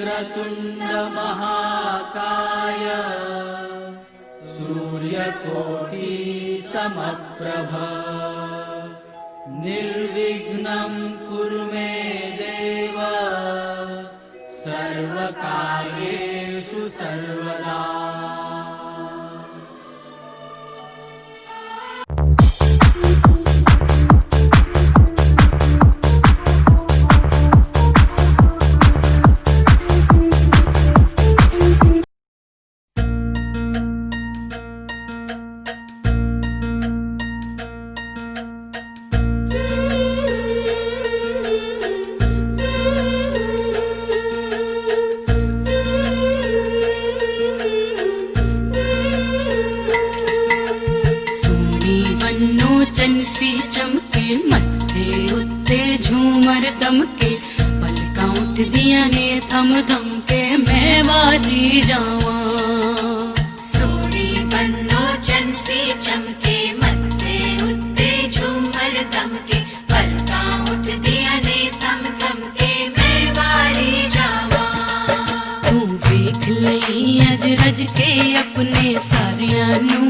वक्रतुंड महाकाय सूर्यकोटि समप्रभ निर्विघ्नं कुरु मे देव सर्वकार्येषु सर्वदा। चनसी चमके मत्थे उत्ते झूमर दमके पलकां उठ दिया ने थम थम के मैं वारी जावा। सोनी बन्नो चनसी चमके मत्थे उत्ते झूमर दमके पलकां उठ दिया ने थम थम के मैं वारी जावा। तू वेख लई अज रज के अपने सारियां नू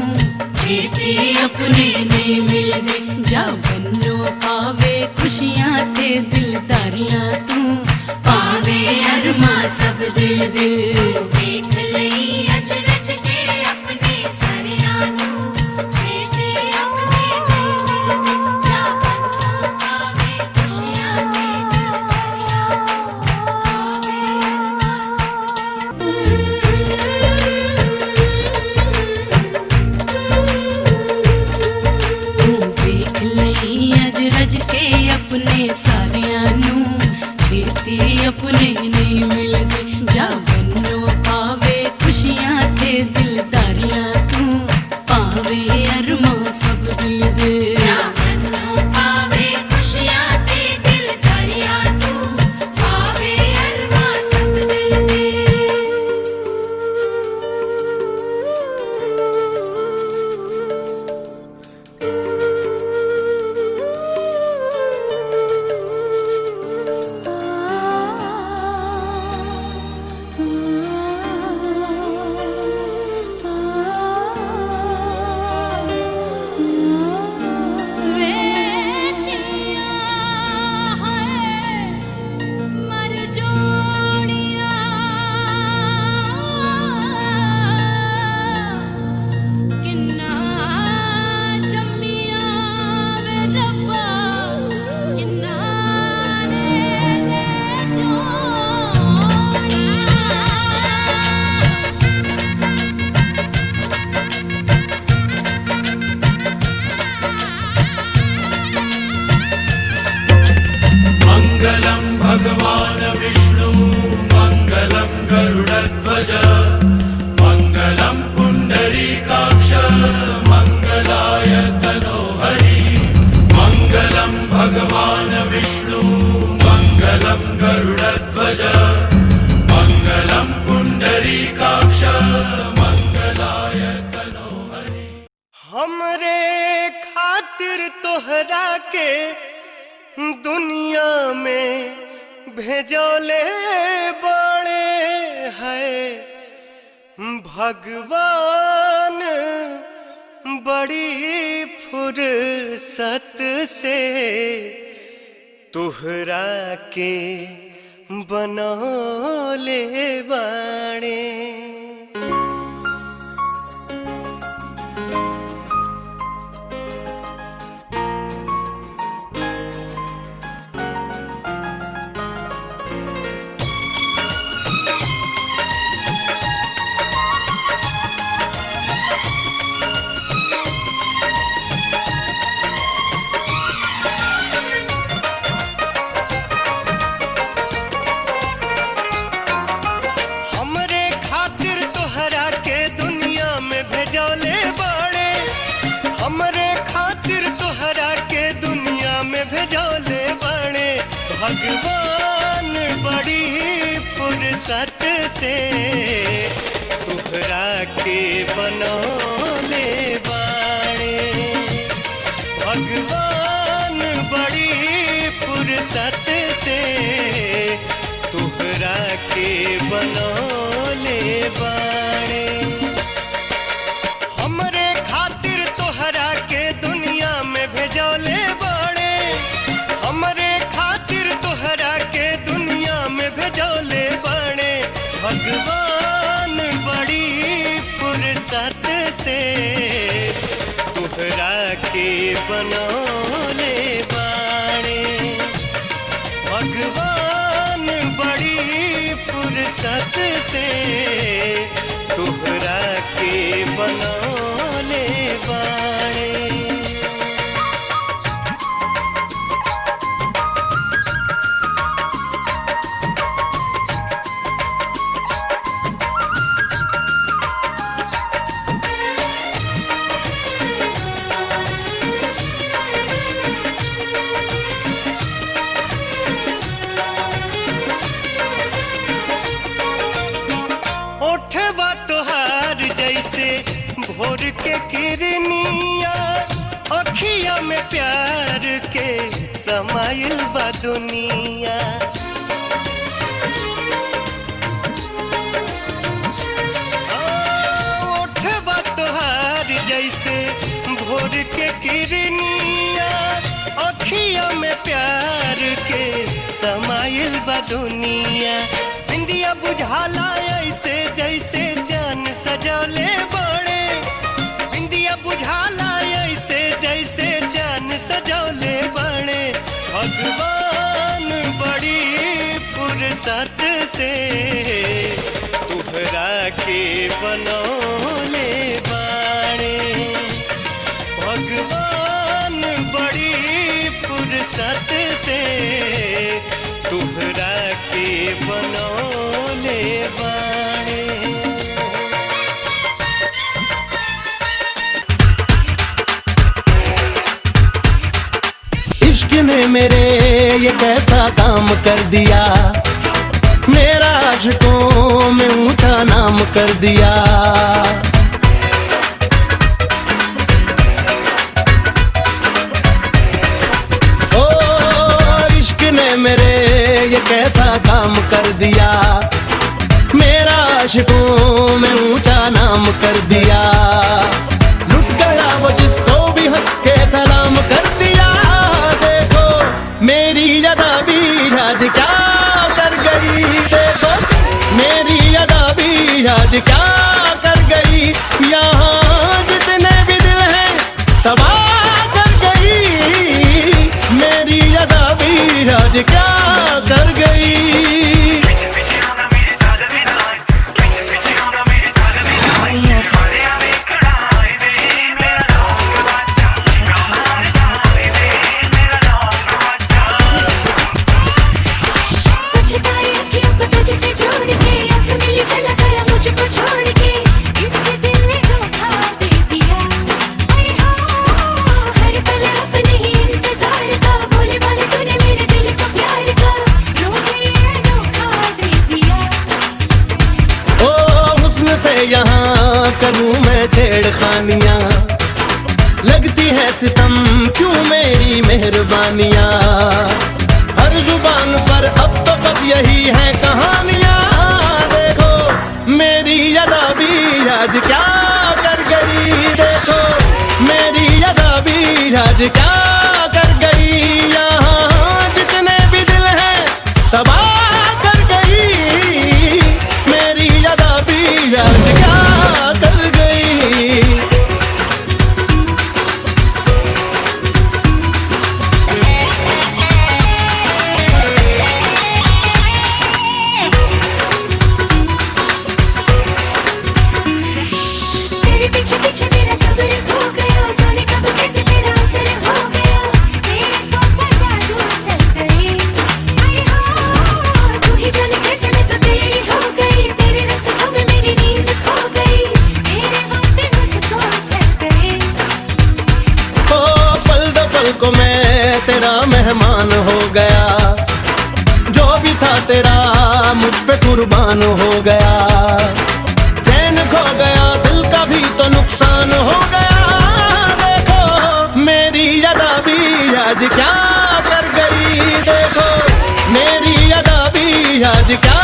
छेती अपने ने मिलदे जा बन्नो पावे खुशियां ते दिलदारियां तू पावे अरमा सब दिल दे। वेख लई अज रज के अपने सारियां नू छेती अपने ने मिलदे जा बन्नो पावे खुशियां ते दिलदारियां पावे अरमा सब अज रज के अपने सारियां नू छेती अपने नहीं मिलदे जा बन्नो पावे खुशियां ते दिलदारियां तू पावे अरमा सब दिल दे। जा बन्नो पावे खुशियां ते दिलदारियां तू पावे अरमा सब दिल दे। मंगलं भगवान् विष्णु मंगलं गरुडध्वज मंगलं पुंडरीकाक्ष मंगलाय तनोहरि। मंगलं भगवान् विष्णु मंगलं गरुडध्वज मंगलं पुंडरीकाक्ष मंगलाय तनोहरि। हमरे खातिर तोहरा के दुनिया में भेजोले बड़े है भगवान बड़ी फुर्सत से तोहरा के बनौले बाड़े। भगवान बड़ी फुर्सत से तुहरा के बनौले बाड़े। भगवान बड़ी फुर्सत से तुहरा के बनौले बाणे। हमरे खातिर तोहरा के दुनिया में भेजौले बाणे। हमरे खातिर तोहरा के दुनिया में भेजौले बाणे। भगवान बड़ी फुर्सत से तोहरा के बनौले बाणे। भगवान बड़ी फुर्सत से तोहरा के बनौले बाणे। ओठवा तोहार जैसे भोर के किरनिया। अखिया में प्यार के समाइल बा दुनिया। ओठवा तोहार जैसे भोर के किरनिया। अखिया में प्यार के समाइल बा दुनिया। बिंदिया बुझाला ऐसे जैसे चान सजौले बाणे। बिंदिया बुझाला ऐसे जैसे चान सजौले बाणे। भगवान बड़ी फुर्सत से तोहरा के बनौले बाणे। भगवान बड़ी फुर्सत से तोहरा के बनौले बाणे। इश्क ने मेरे ये कैसा काम कर दिया। मेरा आशिकों में ऊंचा नाम कर दिया। ओ इश्क ने मेरे ये कैसा काम कर दिया। मेरा आशिकों में ऊंचा नाम कर दिया। लुट गया वो जिसको भी हंस के सलाम कर दिया। देखो मेरी अदा भी आज क्या कर गई। देखो मेरी अदा भी आज क्या कर गई। यहाँ जितने भी दिल हैं तबाह कर गई। मेरी अदा भी आज क्या कर गई। पछताई अखियों को तुझसे जोड़ के। आँख मिली चला गया मुझको छोड़ के। इससे दिल ने धोखा दे दिया। अरे हाँ हर पल अपने ही इंतजार का। भोले भाले तूने मेरे दिल को प्यार का रोक ये धोखा दे दिया। ओ हुस्न से यहाँ करूँ मैं छेड़खानियाँ। लगती है सितम क्यों मेरी मेहरबानियाँ। हर जुबान पर अब तो बस यही है कहानियाँ। देखो मेरी अदा भी आज क्या कर गई। देखो मेरी अदा भी आज क्या कर गई। यहाँ जितने भी दिल हैं तबाह कर गई। मेरी अदा भी आज क्या कर गई। तेरे पीछे पीछे मेरा सब्र खो गया। जाने कब कैसे तेरा असर हो गया। तेरे सौ सजा दूर चल गई। अरे हाँ तू ही जाने कैसे मैं तो तेरी हो गई। तेरे रस्तों में मेरी नींद खो गई। तेरे वादे मुझको चल गए। ओ पल दो पल को मैं तेरा मेहमान हो गया। जो भी था तेरा मुझ पे कुर्बान हो गया। चैन खो गया दिल का भी तो नुकसान हो गया। देखो मेरी अदा भी आज क्या कर गई। देखो मेरी अदा भी आज आज क्या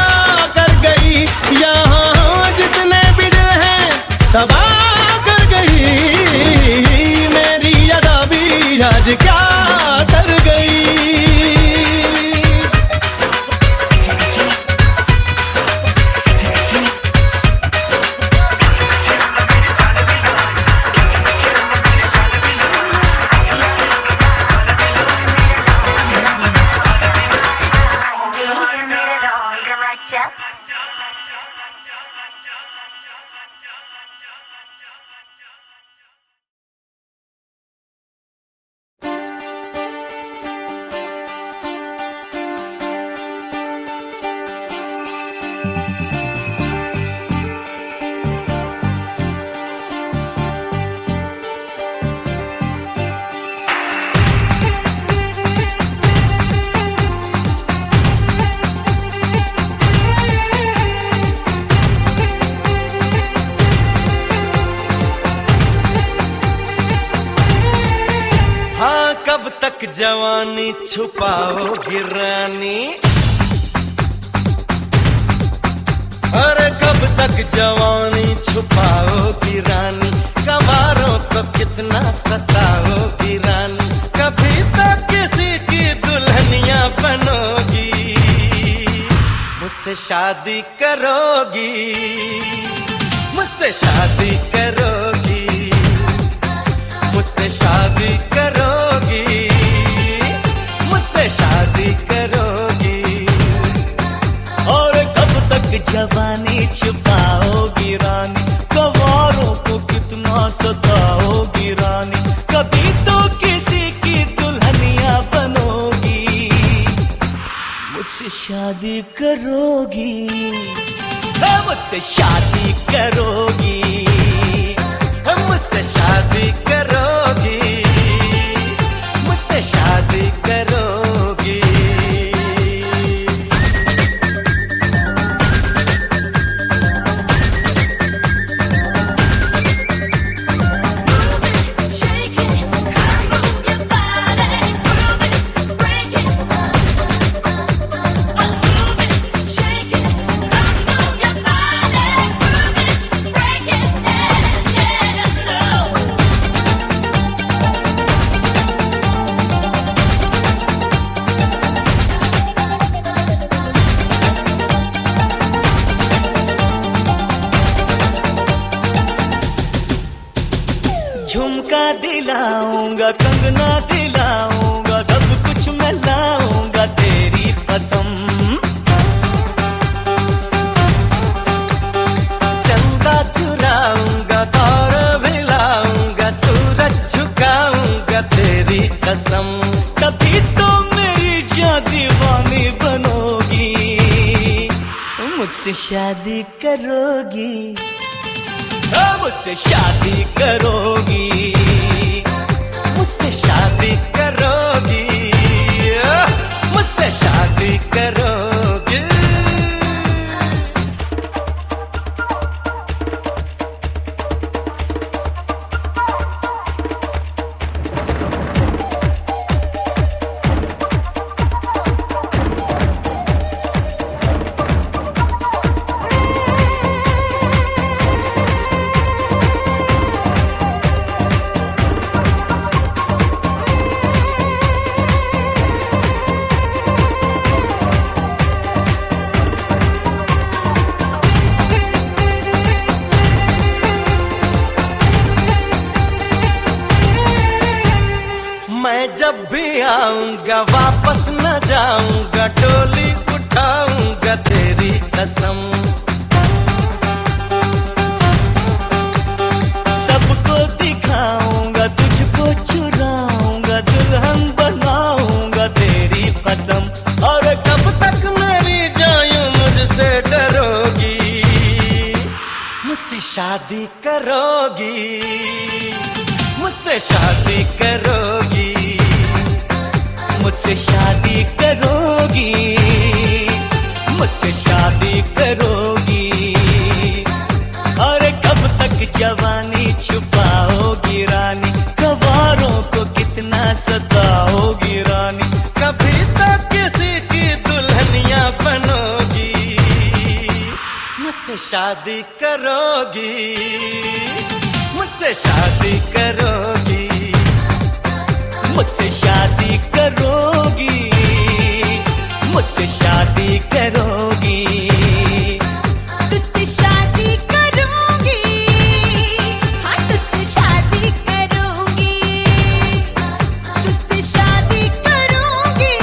कर गई, यहाँ जितने भी दिल हैं तबाह कर गई। मेरी अदा भी आज क्या कर गई। कब तक जवानी छुपाओगी रानी, अरे कब तक जवानी छुपाओगी रानी, कवारों को कितना सताओगी रानी, कभी तो किसी की दुल्हनिया बनोगी, मुझसे शादी करोगी, मुझसे शादी करोगी, मुझसे शादी करोगी, मुझसे शादी करोगी। और कब तक जवानी छुपाओगी रानी, कवारों को कितना सताओगी रानी, कभी तो किसी की दुल्हनिया बनोगी, मुझसे शादी करोगी, मुझसे शादी करोगी, मुझसे शादी करोगी, मुझसे शादी करोगी। झुमका दिलाऊंगा, कंगना दिलाऊंगा, सब कुछ मैं लाऊंगा तेरी कसम, चंदा चुराऊंगा, तारे भी लाऊंगा, सूरज झुकाऊंगा तेरी कसम, तभी तो मेरी जान दीवानी बनोगी, मुझसे शादी करोगी, मुझसे शादी करोगी, मुझसे शादी करोगी, मुझसे शादी करोगी। मैं जब भी आऊंगा वापस न जाऊंगा, टोली उठाऊंगा तेरी कसम, सबको दिखाऊंगा, तुझको चुराऊंगा, दुल्हन बनाऊंगा तेरी कसम, और कब तक मेरी जान मुझसे डरोगी, मुझसे शादी करोगी, मुझसे शादी करोगी, मुझसे शादी करोगी, मुझसे शादी करोगी। और कब तक जवानी छुपाओगी रानी, कवारों को कितना सताओगी रानी, कभी तो किसी की दुल्हनिया बनोगी, शादी करोगी, मुझसे शादी करोगी, मुझसे शादी करोगी, मुझसे शादी करोगी, तुझसे शादी करूंगी, हाँ तुझसे शादी करूंगी, तुझसे शादी करूंगी,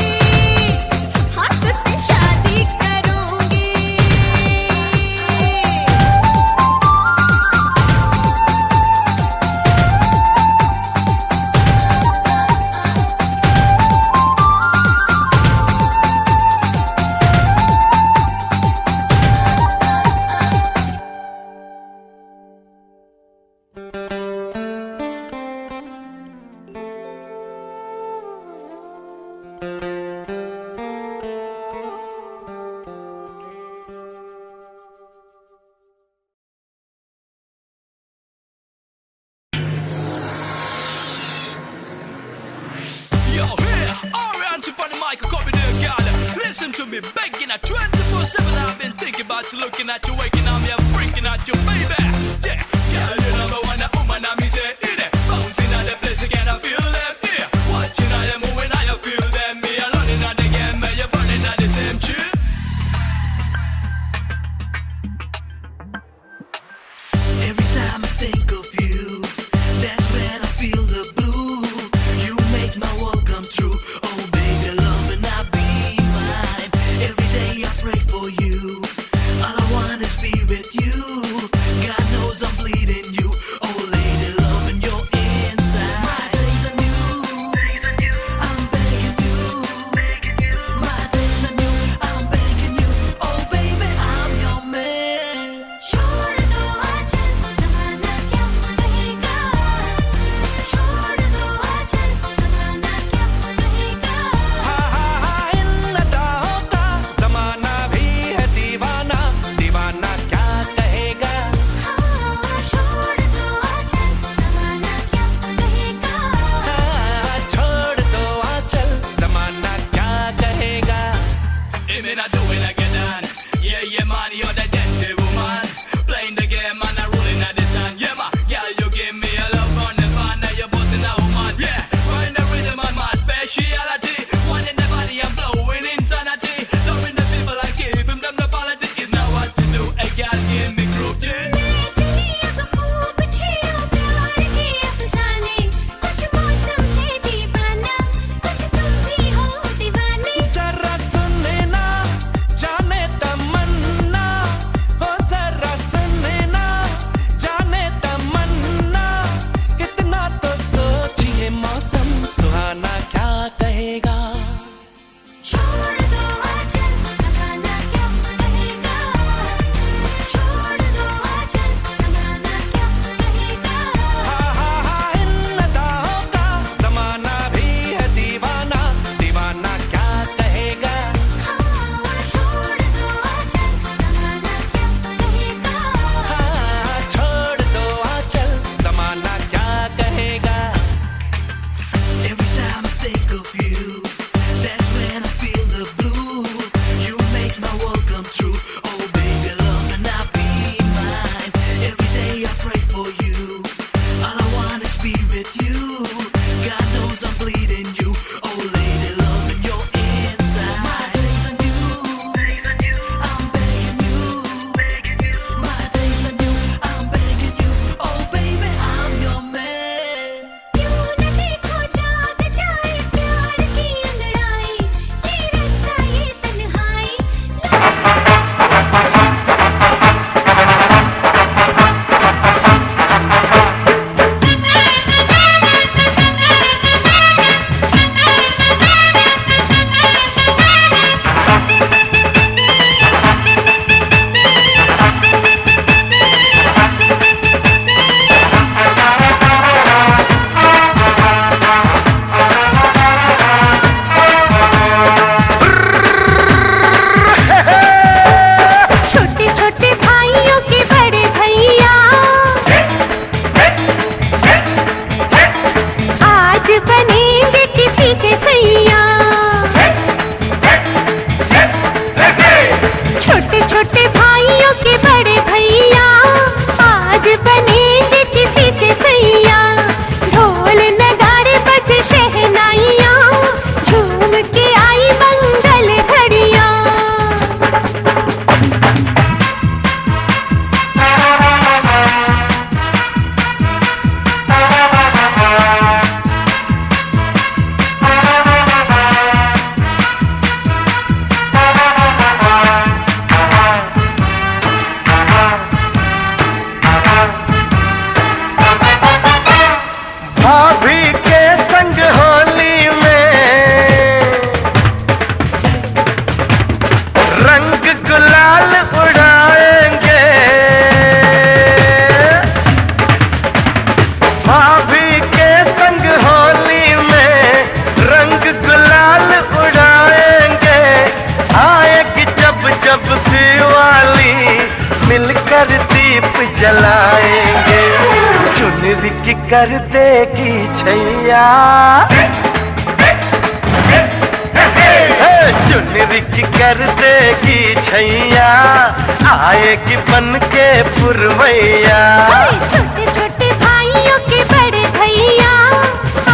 हाँ तुझसे शादी करूंगी। Yo, here, orange up on the mic, copy the girl. Listen to me, begging at 24/7. I've been thinking about you, looking at you, waking up, yeah, freaking at you, baby. Yeah, girl, you number one, a woman, I'm say it. Bouncing at the place again, I feel them. Yeah, watching how they moving, I feel them. Me alone in the game, but you're burning at the same chill. Every time I think of you, that's when I feel the blue. You make my world come true. Oh baby, love and I'll be mine. Every day I pray for you. All I want is be with you. God knows I'm bleeding you. Oh lady, love and you're inside. My days are new. I'm begging you. My days are new. I'm begging you. Oh baby, I'm your man. छोड़ दो आंचल ज़माना क्या कहेगा, छोड़ दो आंचल ज़माना क्या कहेगा, इन अदाओं का जमाना भी है दीवाना, दीवाना क्या कहेगा। हाँ छोड़ दो आंचल ज़माना क्या कहेगा, छोड़ दो आंचल, जमाना क्या कहेगा। It may not do it like you done. Yeah, yeah, man, you're the dainty woman. Playing the game, man, I'm ruling at the sun. Yeah, man, girl, you give me a love on the fun. Now you're busting a woman. Yeah, find the rhythm and my speciality. One in the body, I'm blowing insanity. Loving the people I give him them the quality. Is now what to do. Hey, girl, give me group, yeah. मैं चली अब खूब छेड़ो प्यार के अफसाने, कुछ मौसम है दीवाना, कुछ तुम भी हो दीवाने। जरा सुनने ना, जाने तमन्ना, हो जरा सुनने ना, जाने तमन्ना, इतना तो सोचिए मौसम सुहाना क्या कहेगा। छोड़ दो आंचल ज़माना क्या कहेगा, छोड़ दो आंचल ज़माना क्या कहेगा, इन अदाओं का जमाना भी है दीवाना, दीवाना क्या कहेगा। हाँ छोड़ दो आंचल ज़माना क्या कहेगा, छोड़ दो आंचल, जमाना क्या कहेगा। Every time I think of you, that's when I feel the blue. You make my world come true. Oh baby, love and I'll be mine. Every day I pray for you. All I want is be with you. God knows I'm bleeding you. Oh lady, love and you're inside. My days are new. I'm begging you. My days are new. I'm begging you. Oh baby, I'm your man. यूं न देखो जाग जाए प्यार की अंगड़ाई, ये रास्ता ये तन्हाई, छोटे छोटे भाइयों के बड़े भैया, आज बनेंगे किसी के भैया। छोटे छोटे भाइयों के बड़े भैया, पर दीप जलाएंगे, चुनरी की कर देगी छैया, चुनरी की कर देगी छैया, आएगी बन के पुरवैया। छोटे छोटे भाइयों के बड़े भैया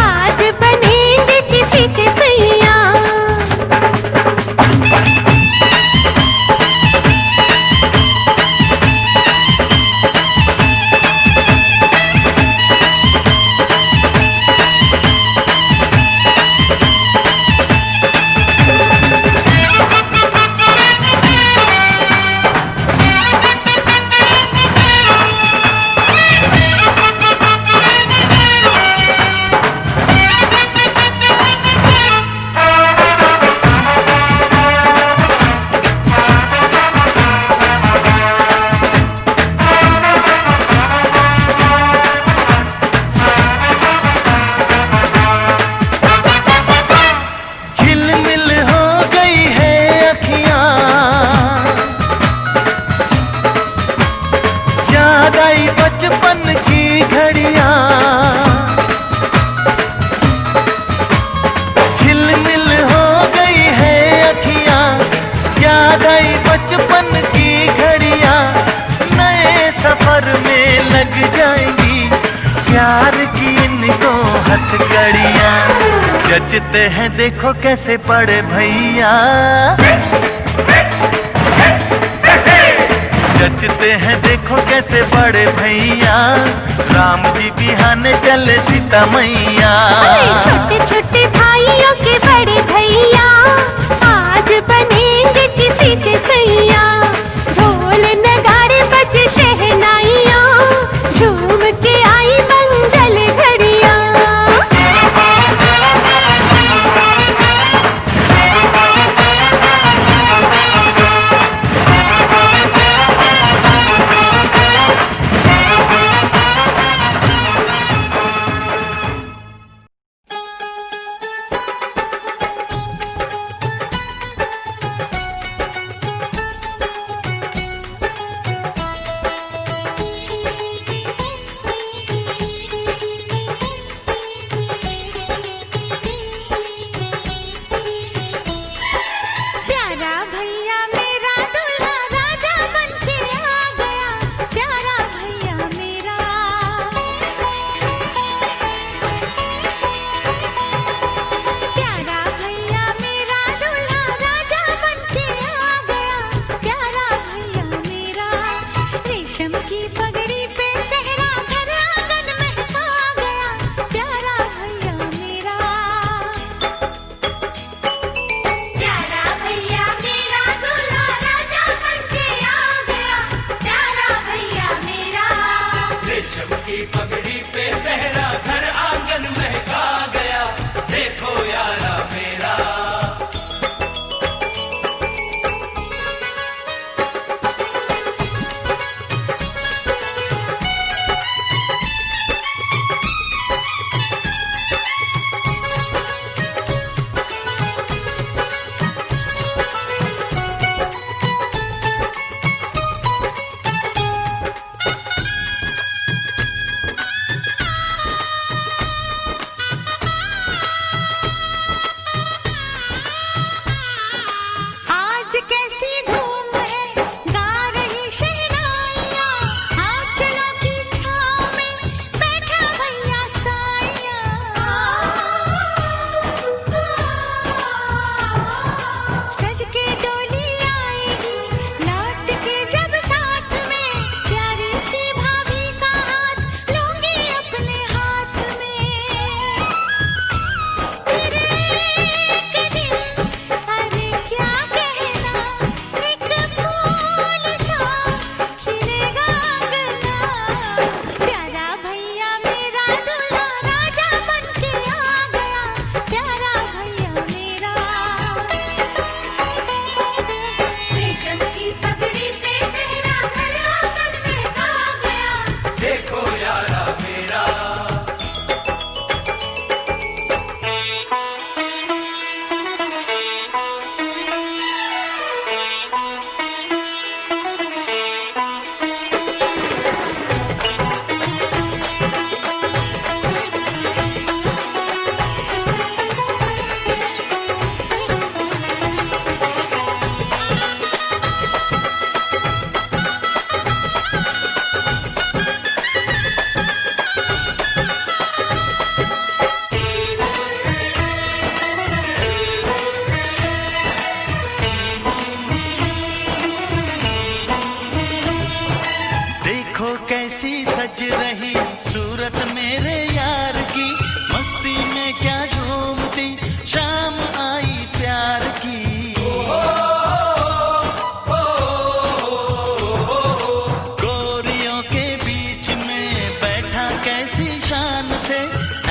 आज बनेंगे किसी के भैया। बचपन की घड़ियां झिलमिल हो गई है अखियां, याद आई बचपन की घड़ियां, नए सफर में लग जाएंगी प्यार की इनको हथकड़ियां। जचते हैं देखो कैसे पड़े भैया, जचते हैं देखो कैसे बड़े भैया, राम जी बिहाने चले सीता मैया। छोटे छोटे भाइयों के बड़े भैया आज बनेंगे किसी के भैया। ढोल नगाड़े बजे शहनाइयाँ, झूम के आई मंगल घड़ियाँ।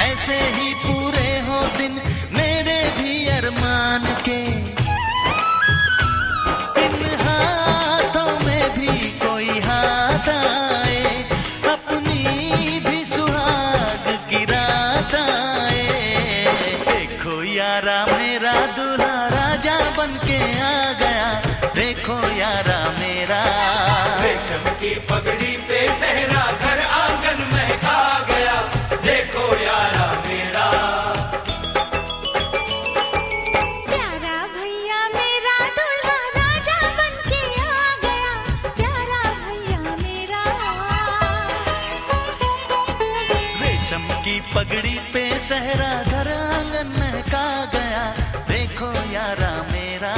ऐसे ही पूरे हो दिन मेरे भी अरमान के। इन हाथों में भी कोई हाथ आए, अपनी भी सुहाग की रात आए। देखो यारा मेरा दूल्हा राजा बन के आ गया, देखो यारा मेरा। रेशम की पगड़ी पे सहरा घर आंगन महका गया, देखो यारा मेरा। प्यारा भैया मेरा दूल्हा राजा बन के आ गया, प्यारा भैया मेरा। रेशम की पगड़ी पे सहरा घर आंगन महका गया, देखो यारा मेरा।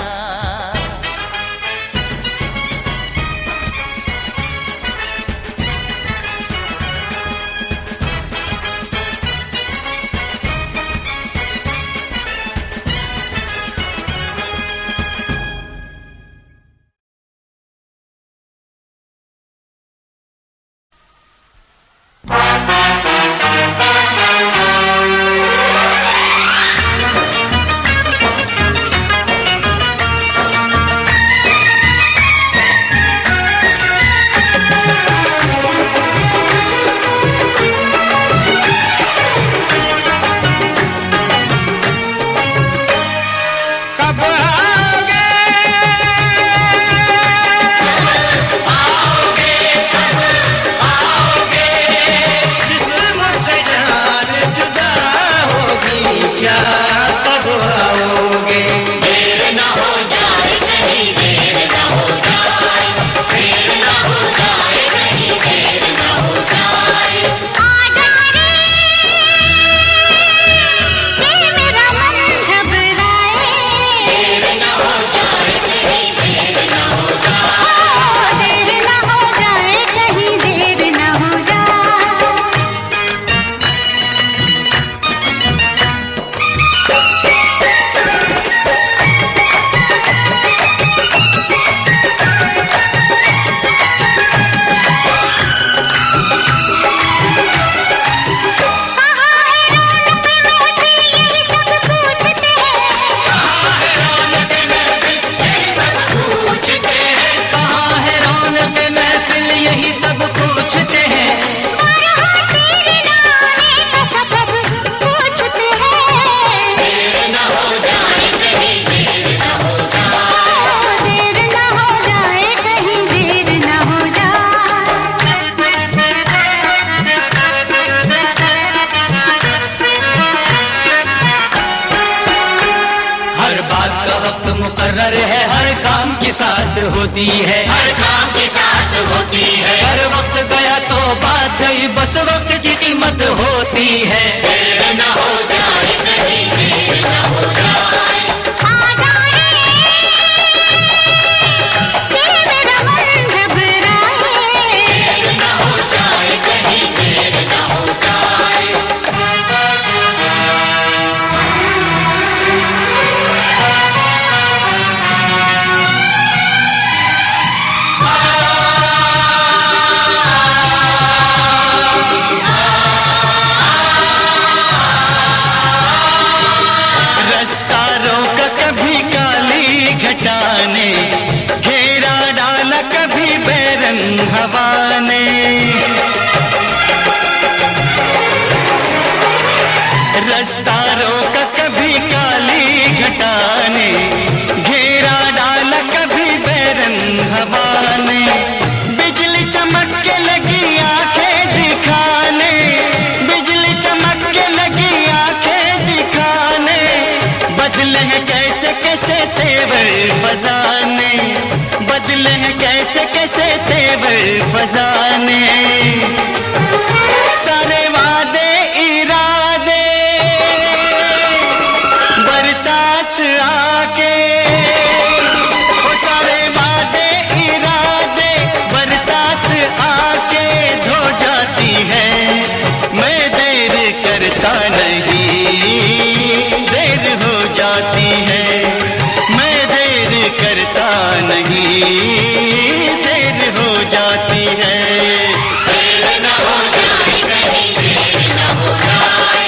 मुकर्रर है, हर काम के साथ होती है, हर काम के साथ होती है। हर वक्त गया तो बात गई, बस वक्त की कीमत होती है। देर न हो जाए कहीं, देर न हो जाए। मेरा मन घबराए, देर न हो जाए कहीं, देर न हो जाए। रास्ता रोका कभी काली घटा ने, घेरा डाला कभी बैरंग हवा ने। रास्ता रोका कभी काली घटा ने, घेरा डाला कभी बैरंग हवा ने। बिजली चमक के लगी आंखें दिखाने, बिजली चमक के लगी आंखें दिखाने। बदले हैं कैसे कैसे तेवर फजाने, बदले हैं कैसे कैसे तेवर फजाने। सारे वादे इरादे बरसात आके, वो सारे वादे इरादे बरसात आके धो जाती है। मैं देर करता नहीं, देर हो जाती है। मैं देर करता नहीं, देर हो जाती है। देर न हो जाए कहीं, देर न हो जाए।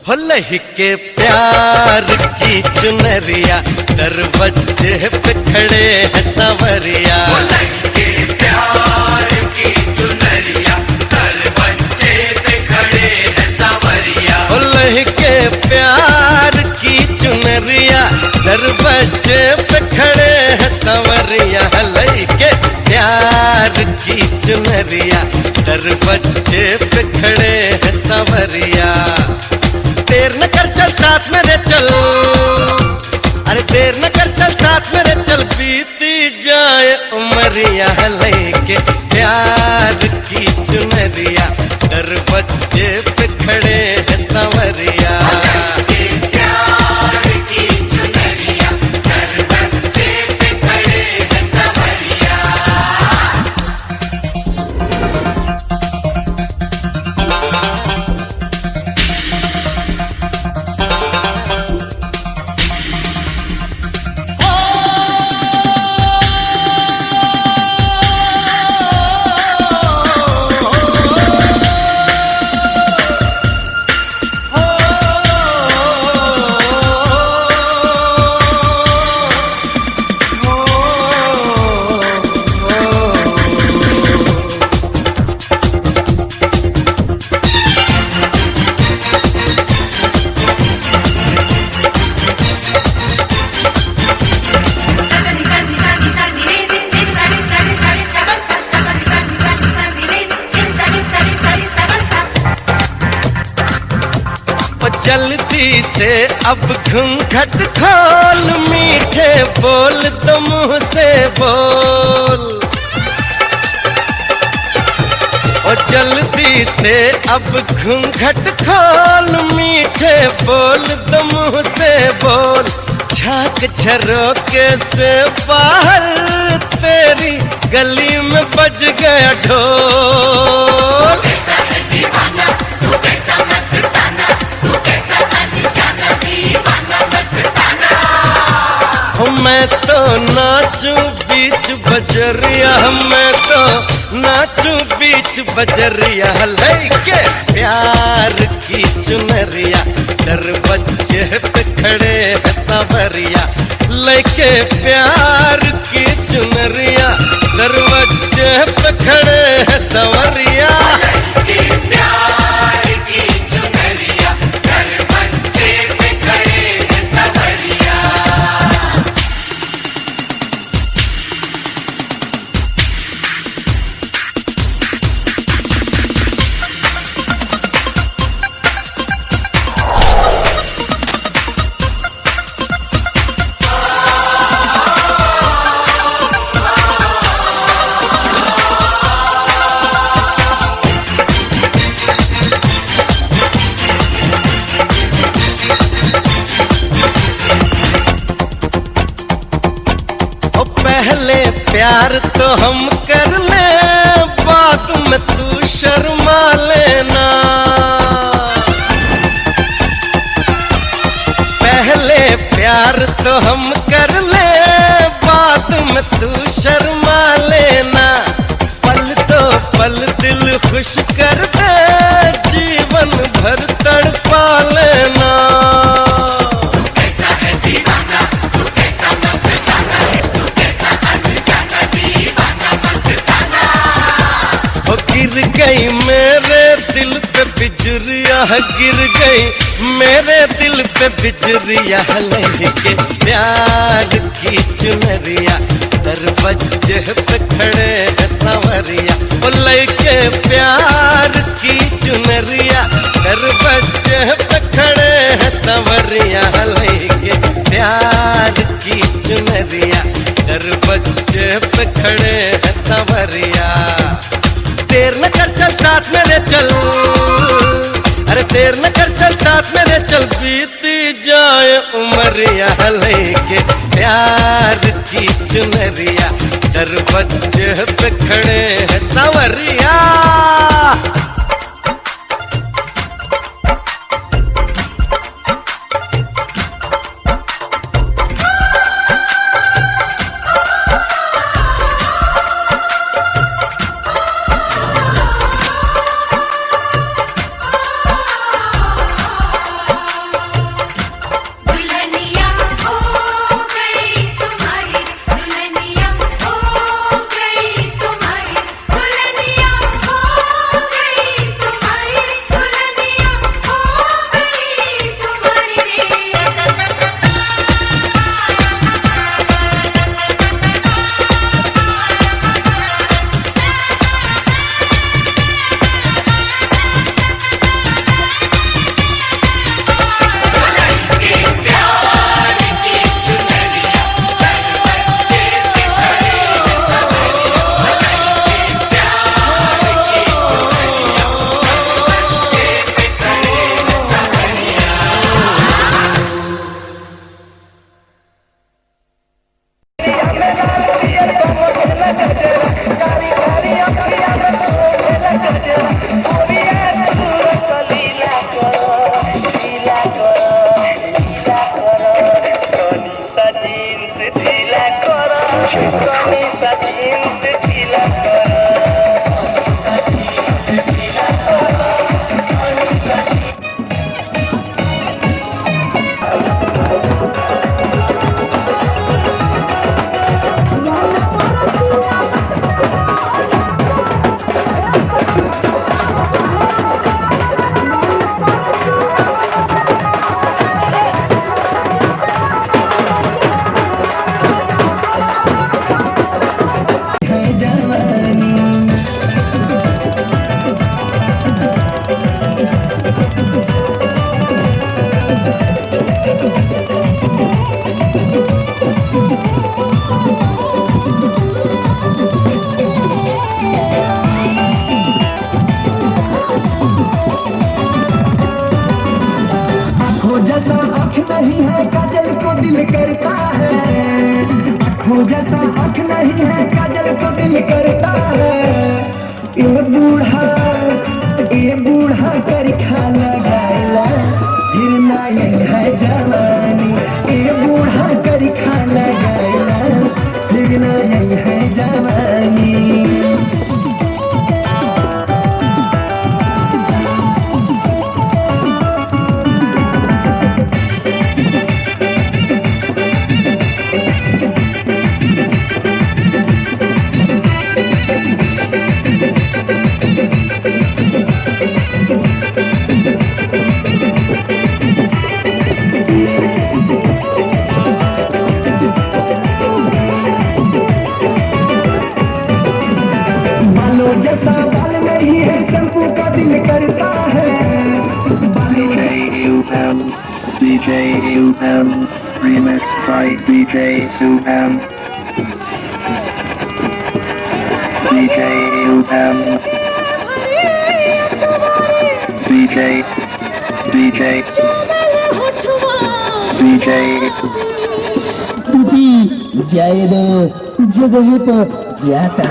हो लहके प्यार की चुनरिया दरवाजे पे खड़े हैं सांवरिया। लहके प्यार की चुनरिया दरवाजे पे खड़े हैं सांवरिया। हो लहके प्यार की चुनरिया दरवाजे पे खड़े हैं सांवरिया। लहके प्यार की चुनरिया दरवाजे पे खड़े हैं सांवरिया। देर न कर चल साथ मेरे चल, अरे देर न कर चल साथ मेरे चल, बीती जाए उमरिया। लेके प्यार की चुनरिया दरवाजे पे खड़े हैं सांवरिया। प्यार की चुनरिया दरवाजे पे खड़े हैं सांवरिया। जल्दी से अब घूंघट खोल, मीठे बोल तो मुंह से बोल। और जल्दी से अब घूंघट खोल, मीठे बोल तो मुंह से बोल। झांक झरोके से बाहर तेरी गली में बज गया ढोल। कैसा है दीवाना तू, कैसा मस्ताना तू, कैसा अनजाना दीवाना मस्ताना। हो मैं तो नाचूं बीच बजरिया, मैं तो नाचूं बीच बजरिया। लेके प्यार की चुनरिया दरवाजे पे खड़े हैं सांवरिया। लेके प्यार की चुनरिया दरवाजे पे खड़े हैं सांवरिया। प्यार की चुनरिया दरवाजे पे खड़े हैं सांवरिया। पहले प्यार तो हम कर ले, बाद में तू शर्मा लेना। पहले प्यार तो हम कर ले, बाद में तू शर्मा लेना। पल तो पल दिल खुश कर दे, जीवन भर तड़पा लेना। कैसा है दीवाना तू, कैसा मस्ताना तू, कैसा अनजाना दीवाना मस्ताना। हो गिर गई मेरे दिल पे बिजरिया, गिर गई मेरे दिल पे बिजरिया। लेके प्यार की चुनरिया दरवाजे पे खड़े हैं सांवरिया। ओ लेके प्यार की चुनरिया दरवाजे पे खड़े हैं सांवरिया। लेके प्यार की चुनरिया दरवाजे पे खड़े हैं सांवरिया। देर न कर चल साथ मेरे चल, अरे देर न कर चल साथ मेरे चल, बीती जाए उमरिया। लेके प्यार की चुनरिया दरवाजे पे खड़े हैं सांवरिया। नहीं है काजल को दिल करता है, आँखों जैसा आँख नहीं है काजल को दिल करता है। ये बूढ़ा कर खा लगाइला फिर ना ये है जवानी, ये बूढ़ा कर खा लगाइला फिर ना ये है जवानी। बालों जैसा बाल नहीं है शैम्पू का दिल करता है। DJ Supam, remix by DJ Supam. DJ Supam. DJ. टूटी जाए दो जगह पर जाता।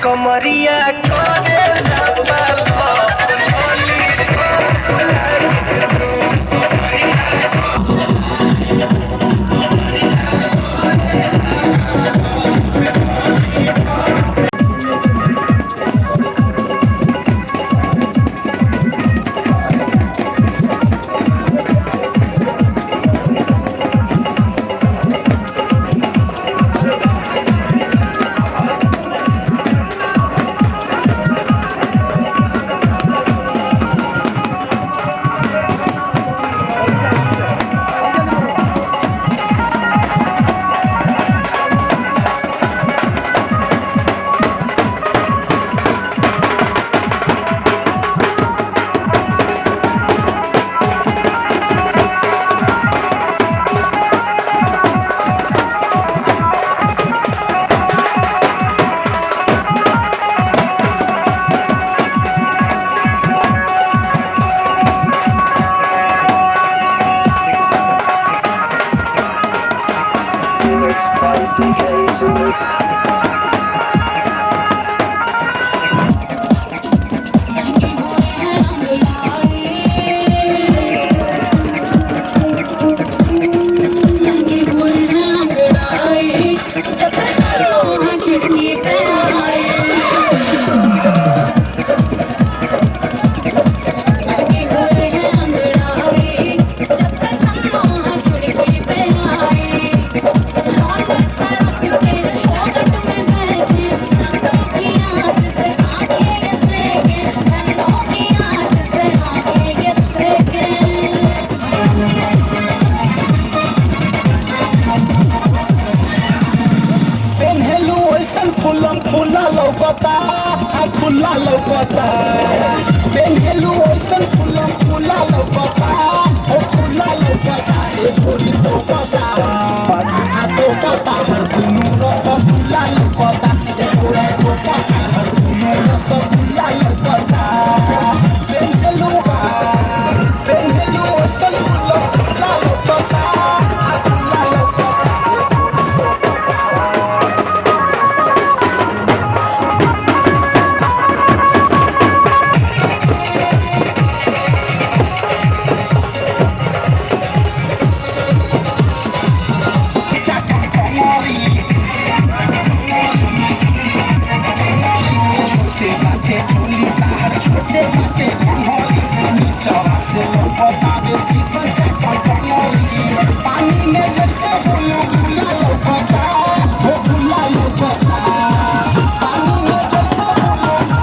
कमरिया फुला लौकता बेंगलू ओसन फुला फुला लौकता ओ फुला लौकता ए गोरी तो पता आ तो पता हर दुनु रस फुला लौकता ए गोरा तो पता हर दुनु रस फुला लौकता बेंगलू ओसन फुला फुला लौकता आ फुला लौकता पानी में जैसे फूला फूला लौकता वो फूला लौकता पानी में जैसे फूला फूला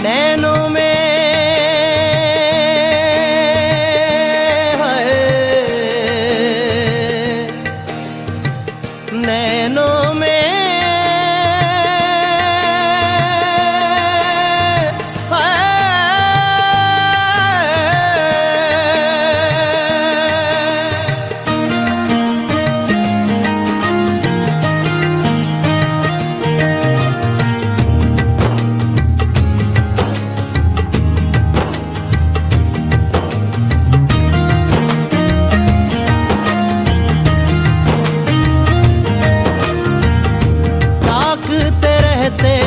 नैनों में है, नैनों में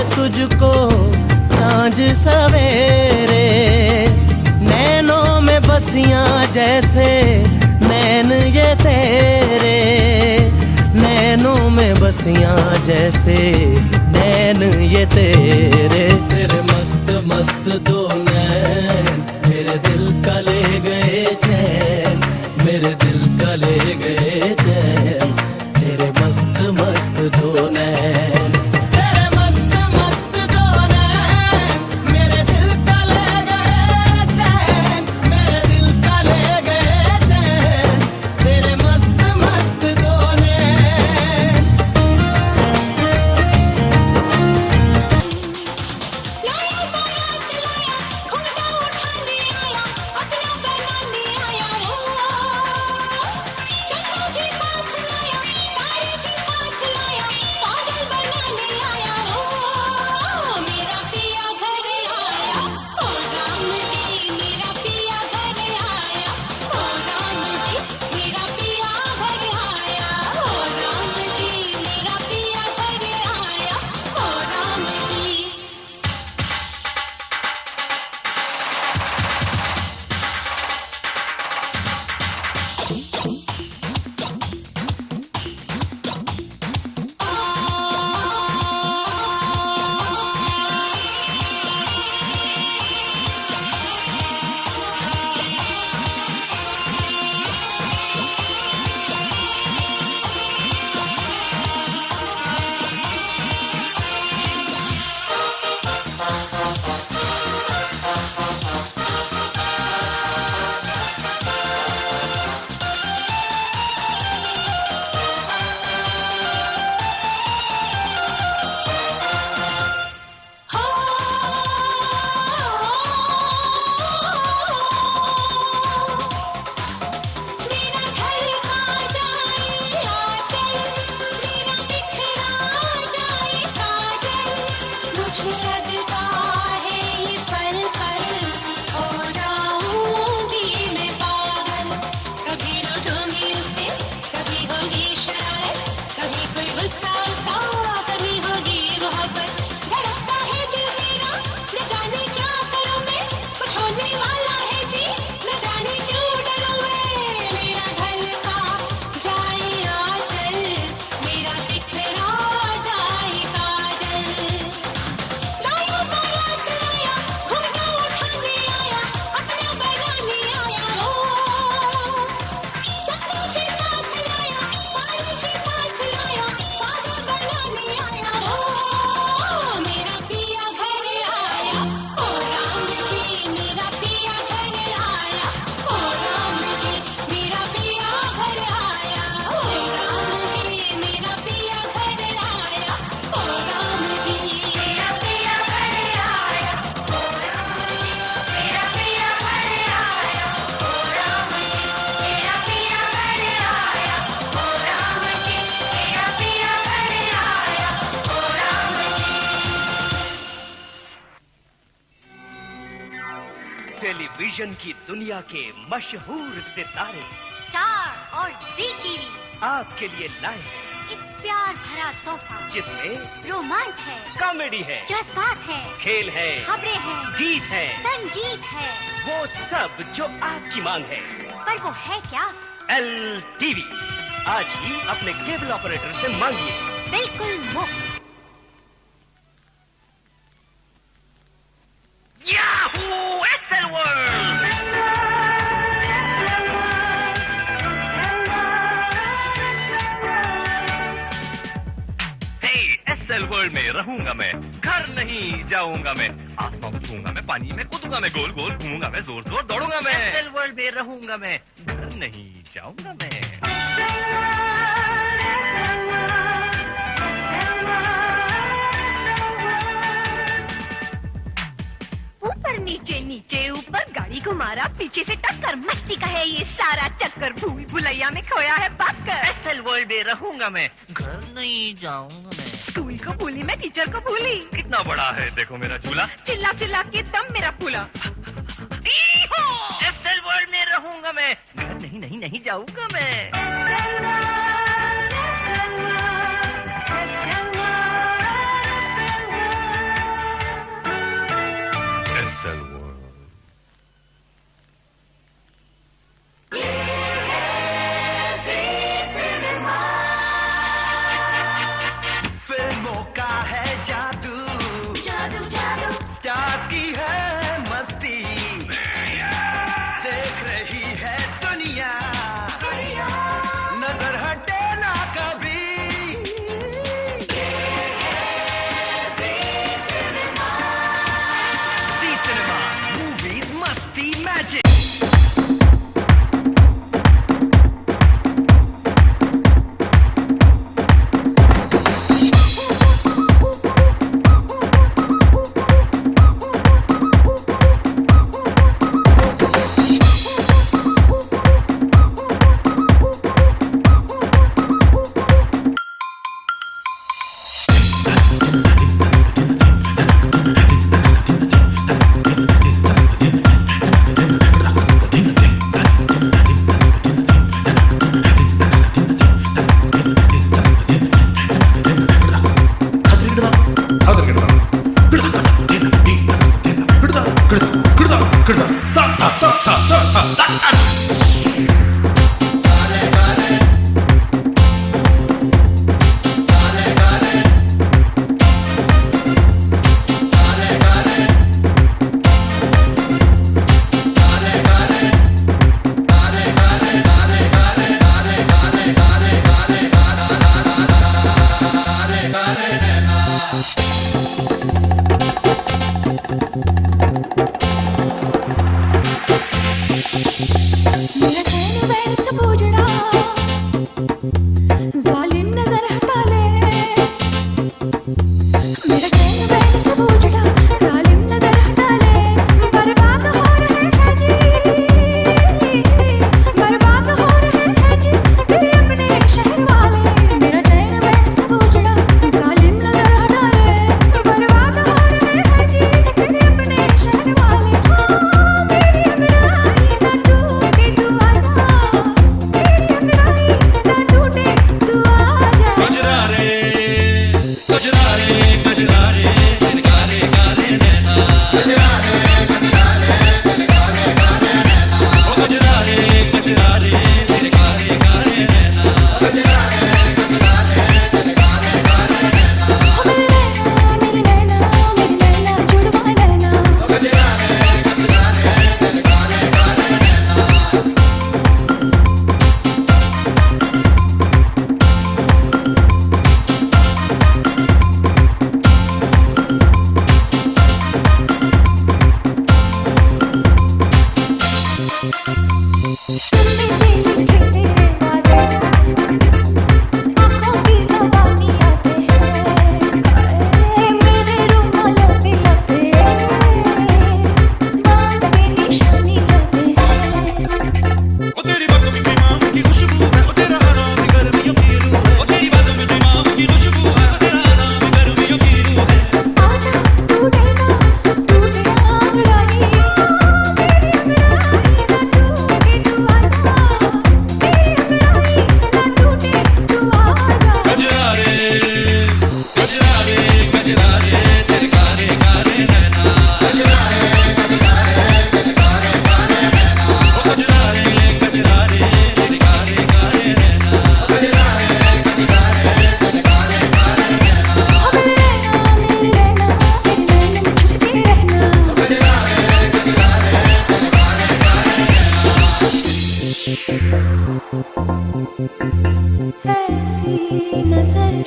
तुझको सांझ सवेरे, नैनों में बसियां जैसे नैन ये तेरे, नैनों में बसियां जैसे नैन ये तेरे। तेरे मस्त मस्त दो नैन मेरे दिल का ले गए चैन, मेरे दिल का ले गए चैन, तेरे मस्त मस्त दो नैन। टेलीविजन की दुनिया के मशहूर सितारे स्टार और जी टीवी आपके लिए लाए हैं एक प्यार भरा तोहफा जिसमें रोमांच है, कॉमेडी है, जज्बात है, खेल है, खबरें हैं, गीत है, संगीत है, वो सब जो आपकी मांग है। पर वो है क्या? LTV आज ही अपने केबल ऑपरेटर से मांगिए बिल्कुल मुफ्त। याहू एक्सेल वर्ल्ड हे वर्ल्ड में रहूंगा मैं, घर नहीं जाऊंगा मैं, आसमां को छूंगा मैं, पानी में कूदूंगा मैं, गोल गोल घूमूंगा मैं, जोर जोर दौड़ूंगा मैं, एसएल वर्ल्ड में रहूंगा मैं, घर नहीं जाऊंगा मैं। ऊपर नीचे नीचे ऊपर गाड़ी को मारा, पीछे से टक्कर, मस्ती का है ये सारा चक्कर, भूल भुलैया में खोया है पाकर। एसएल वर्ल्ड में रहूंगा मैं, घर नहीं जाऊंगा मैं। स्कूल को भूली मैं, टीचर को भूली, कितना बड़ा है देखो मेरा झूला, चिल्ला चिल्ला के दम मेरा फूला। एसएल वर्ल्ड में रहूंगा मैं, घर नहीं नहीं नहीं जाऊंगा मैं। SL world. फिल्मों का है जादू, जादू जादू स्टार्स की है मस्ती, देख रही है दुनिया, नजर हटे ना कभी। जी सिनेमा, मूवीज मस्ती मैजिक।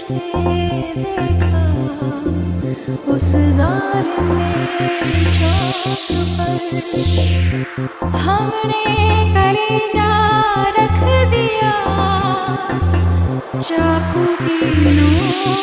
से देखा उस जालिम चौक पर हमने कलेजा रख दिया चाकू की नोक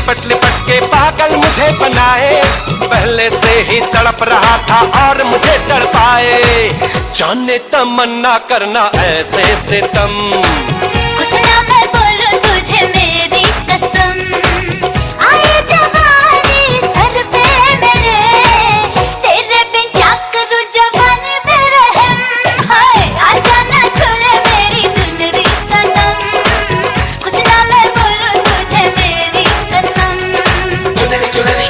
लिपट लिपट के पागल मुझे बनाए, पहले पहले से ही तड़प रहा था और मुझे तड़पाए। जाने तमन्ना करना ऐसे सितम। कुछ ना मैं बोलूं तुझे मेरी कसम, आए जवानी सर पे मेरे, तेरे बिन क्या करूं जवानी पे रहम। हाय आजा ना छोड़े मेरी चुनरी सनम, कुछ ना मैं बोलूं तुझे मेरी कसम। चुनरी चुनरी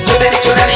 चुनरी चुनरी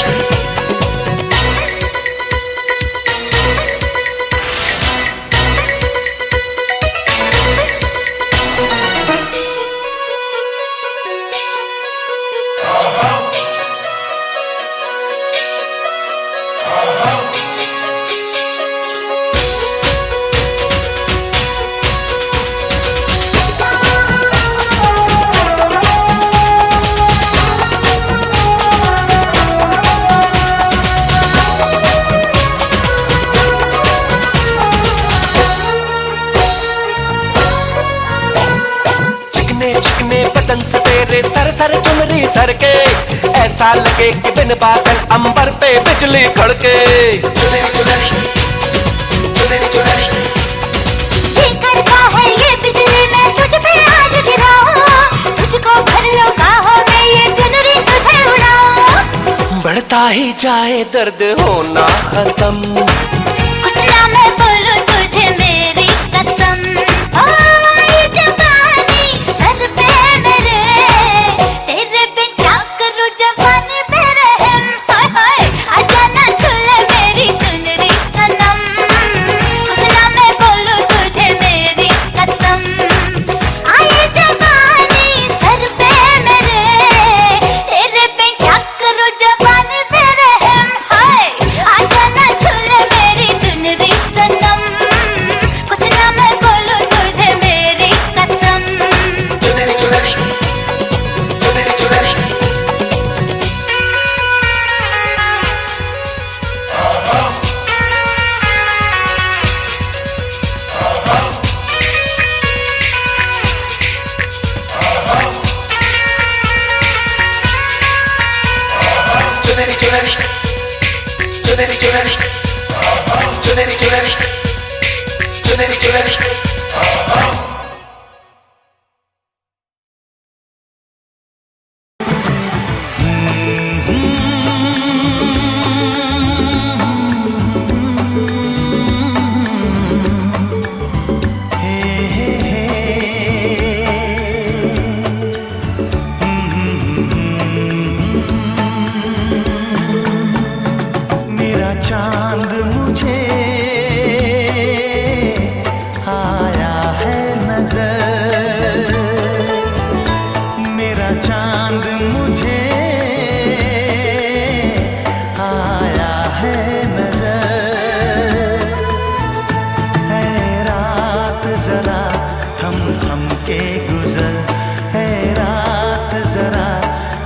चिकने बदन से तेरे सर सर चुनरी सर के, ऐसा लगे कि बिन बादल अंबर पे बिजली खड़के। चुनरी चुनरी चुनरी चुनरी जी करता है ये बिजली मैं तुझ पे आज गिराऊं, तुझको भर लो बाहों में ये चुनरी तुझे उड़ाऊं। बढ़ता ही जाए दर्द होना खत्म। कुछ ना मैं बोलूं तुझे मेरी कसम, ओ ये जवानी सर पे मेरे, तेरे बिन क्या करूं जवानी पे रहम। हाय हाय आजा ना छूले मेरी चुनरी सनम, कुछ ना मैं बोलूं तुझे मेरी कसम, आए जवानी सर पे मेरे, तेरे बिन क्या करूं जवानी पे रहम। हाय आजा ना छूले मेरी चुनरी सनम, कुछ ना मैं बोलूं तुझे मेरी कसम। चुनरी चुनरी चुनरी चुनरी चुनरी चुनरी चुनरी चुनरी चुनरी चुनरी चुनरी चुनरी मेरा चांद मुझे आया है नजर, मेरा चांद मुझे आया है नजर। है रात जरा थम के गुजर, है रात जरा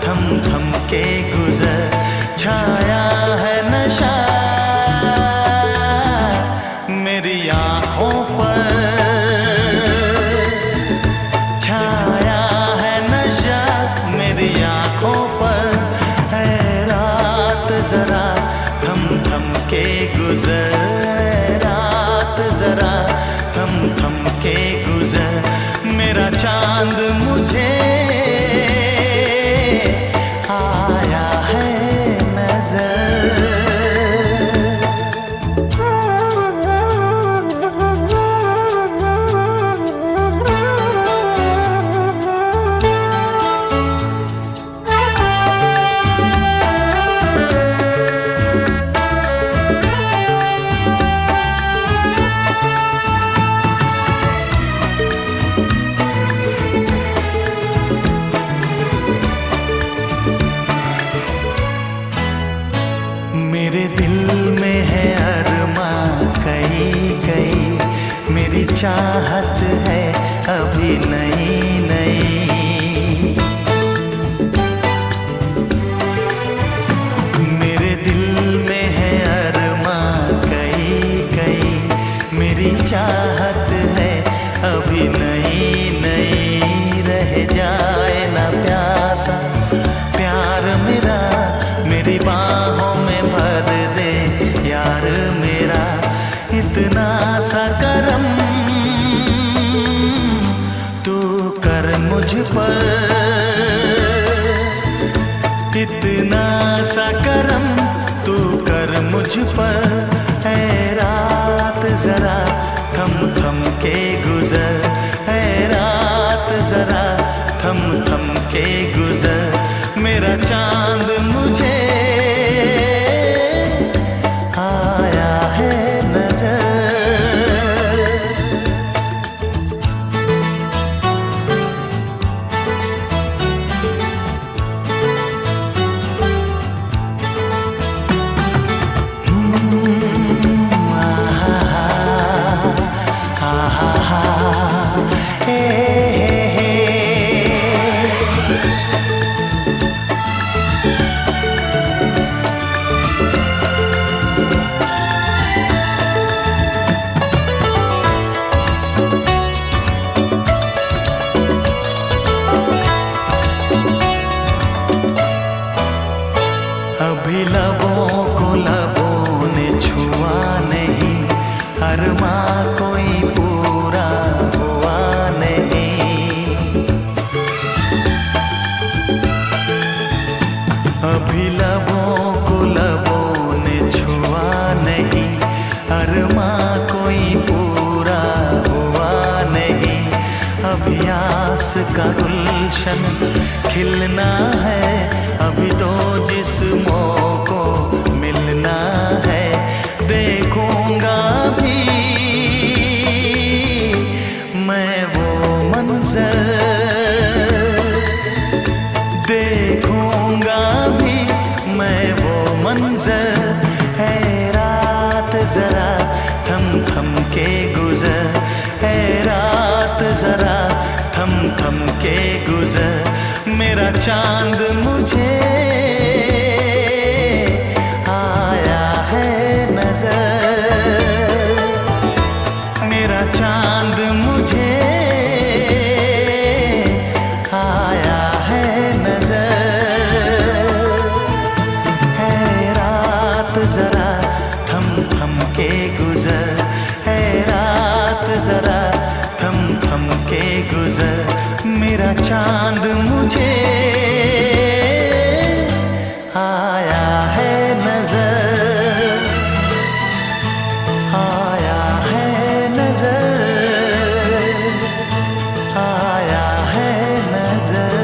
थम के गुजर, छाया है नशा मेरी आँखों पर, छाया है नशा मेरी आँखों पर। है रात जरा थम के गुजर, है रात जरा थम के गुजर, मेरा चांद मुझे आया है नजर। सा करम तू कर मुझ पर, ऐ रात जरा थम थम के गुजर, ऐ रात जरा थम थम के गुजर, मेरा चांद मुझे आया है नजर। अभी लबों को लबों ने छुआ नहीं, अरमा कोई पूरा हुआ नहीं। अभी लबों को लबों ने छुआ नहीं, अरमा कोई पूरा हुआ नहीं। अभी आस का गुलशन खिलना है, अभी दो जिस्मों को मिलना है। देखूंगा भी मैं वो मंजर, देखूंगा भी मैं वो मंजर। है रात जरा थम थम के गुजर, है रात जरा थम थम के गुजर, मेरा चांद मुझे आया है नजर, मेरा चांद मुझे आया है नजर। है रात जरा थम थम के गुजर, है रात जरा थम थम के गुजर, मेरा चांद मुझे आया है नजर, आया है नजर, आया है नजर।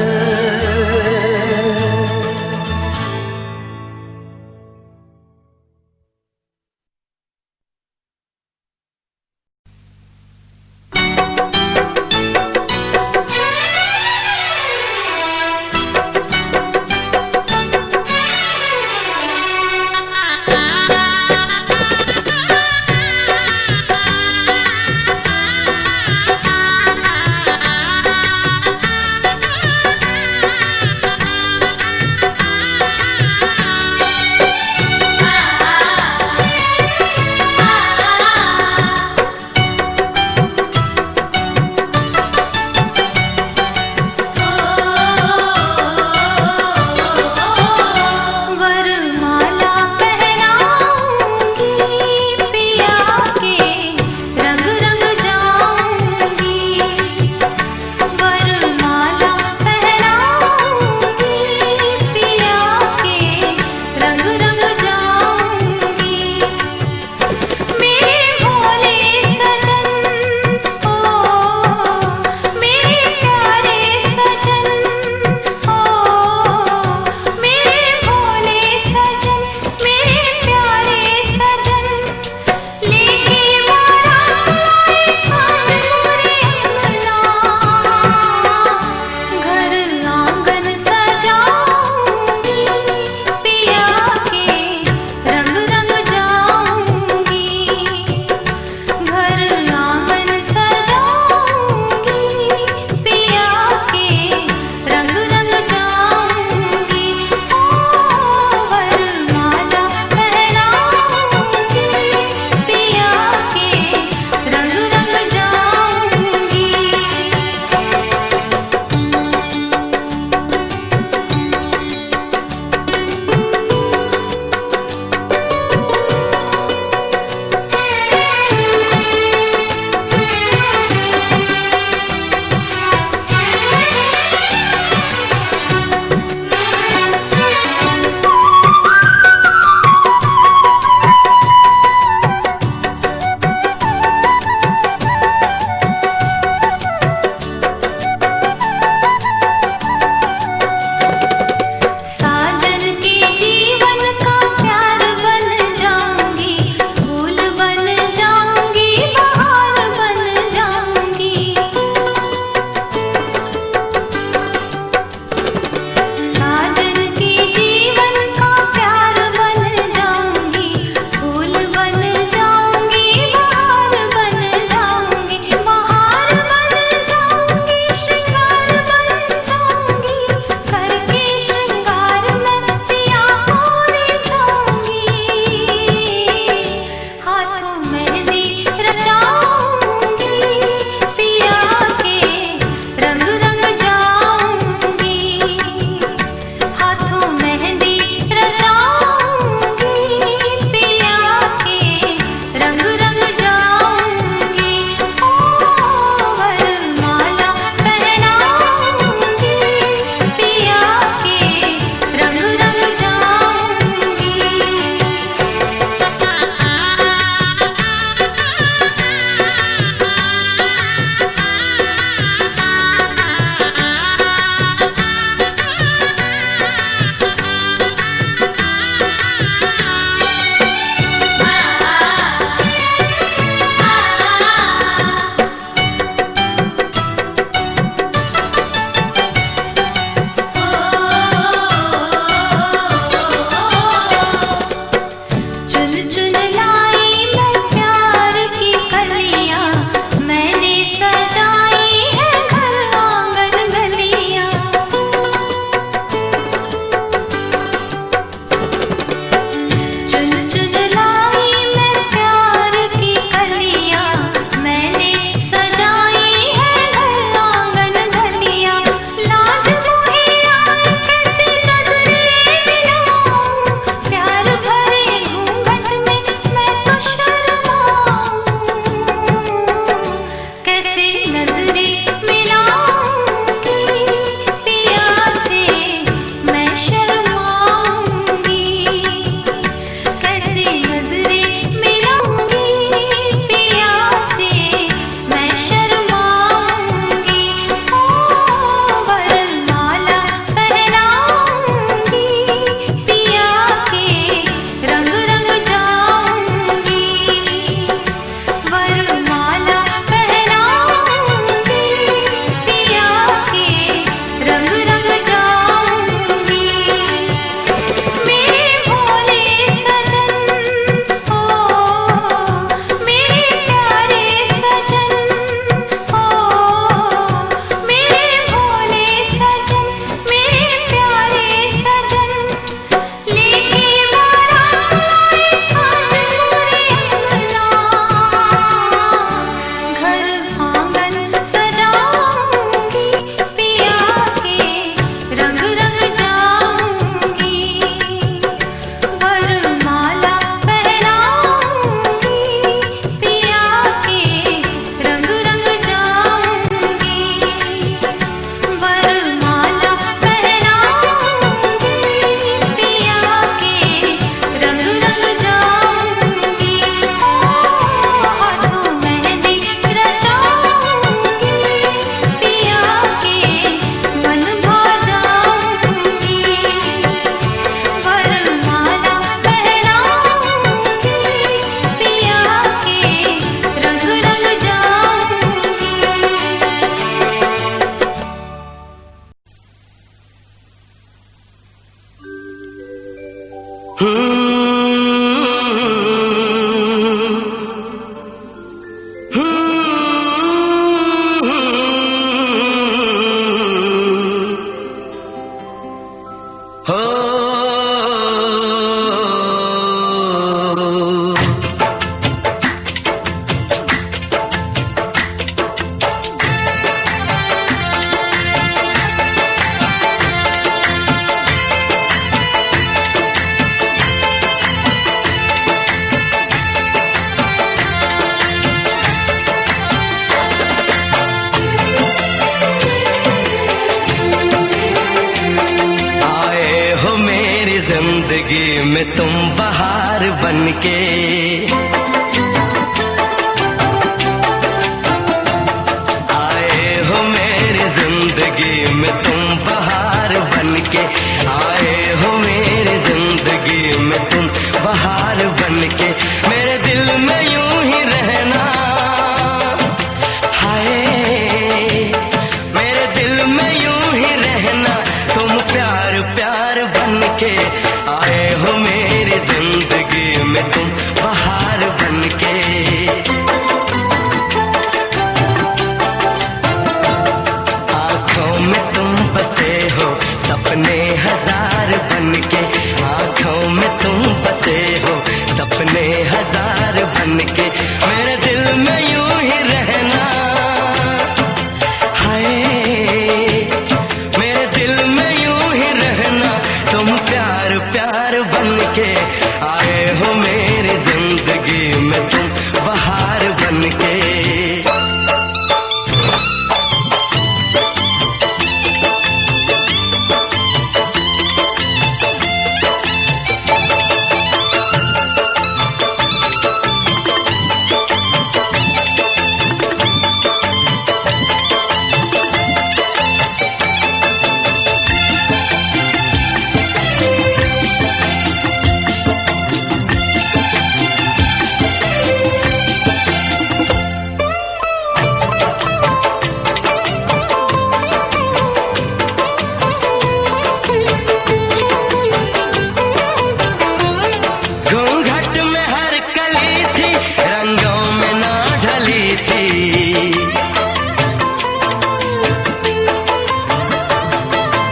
जिंदगी में तुम बहार बनके, आए हो मेरी जिंदगी में तुम बहार बनके, आए हो मेरी जिंदगी में तुम बहार बनके, मेरे दिल में यूं ही रहना, हाय मेरे दिल में यूं ही रहना, तुम प्यार प्यार बनके, आए हो मेरी जिंदगी में तुम बहार बनके। आंखों में तुम बसे हो सपने हजार बनके, आंखों में तुम बसे हो सपने हजार बनके, मेरे दिल में यूं ही रहना, हाय मेरे दिल में यूं ही रहना, तुम प्यार प्यार बनके, आए हो मेरी जिंदगी में तुम बहार बनके। घूंघट में हर कली थी रंगों में ना ढली थी,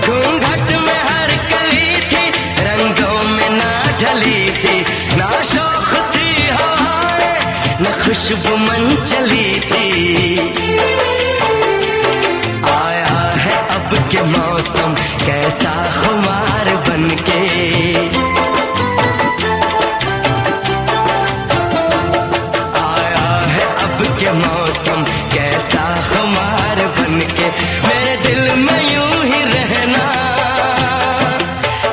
घूंघट में हर कली थी रंगों में ना ढली थी, ना शौक थी हवाएं न खुशबू मन चली थी, आया है अब के मौसम कैसा खुमार बनके, के मौसम कैसा खुमार बनके, मेरे दिल में यूं ही रहना,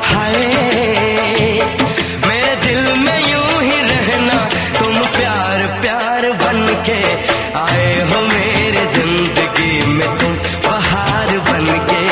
हाय मेरे दिल में यूं ही रहना, तुम प्यार प्यार बनके, आए हो मेरी जिंदगी में तुम बहार बनके।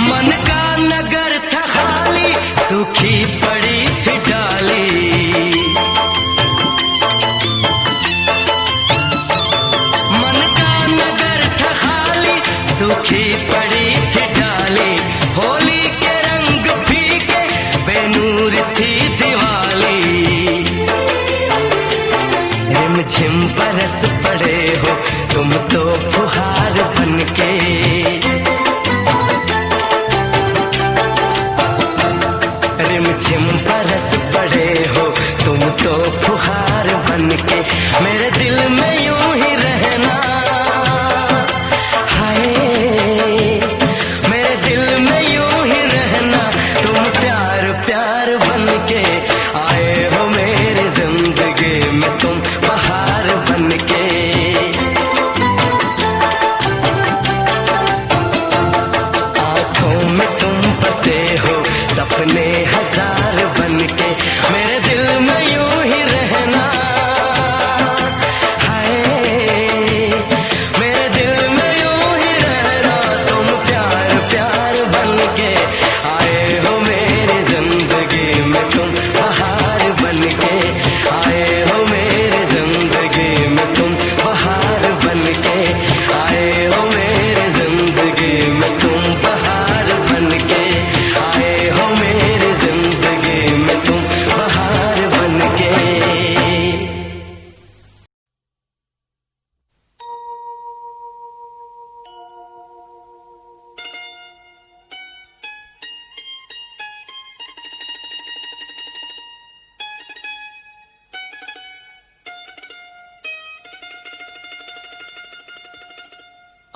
मन का नगर था खाली सूखी पड़ी थी डाली, मन का नगर था खाली सूखी पड़ी थी डाली, होली के रंग फीके बेनूर थी दिवाली, रिमझिम बरस पड़े हो तुम तो फुहार बनके, रिमझिम बरस पड़े हो तुम तो फुहार बनके, मेरे दिल में यूं ही रहना, हाय मेरे दिल में यूं ही रहना, तुम प्यार प्यार बनके, आए हो मेरी जिंदगी में तुम बहार बनके।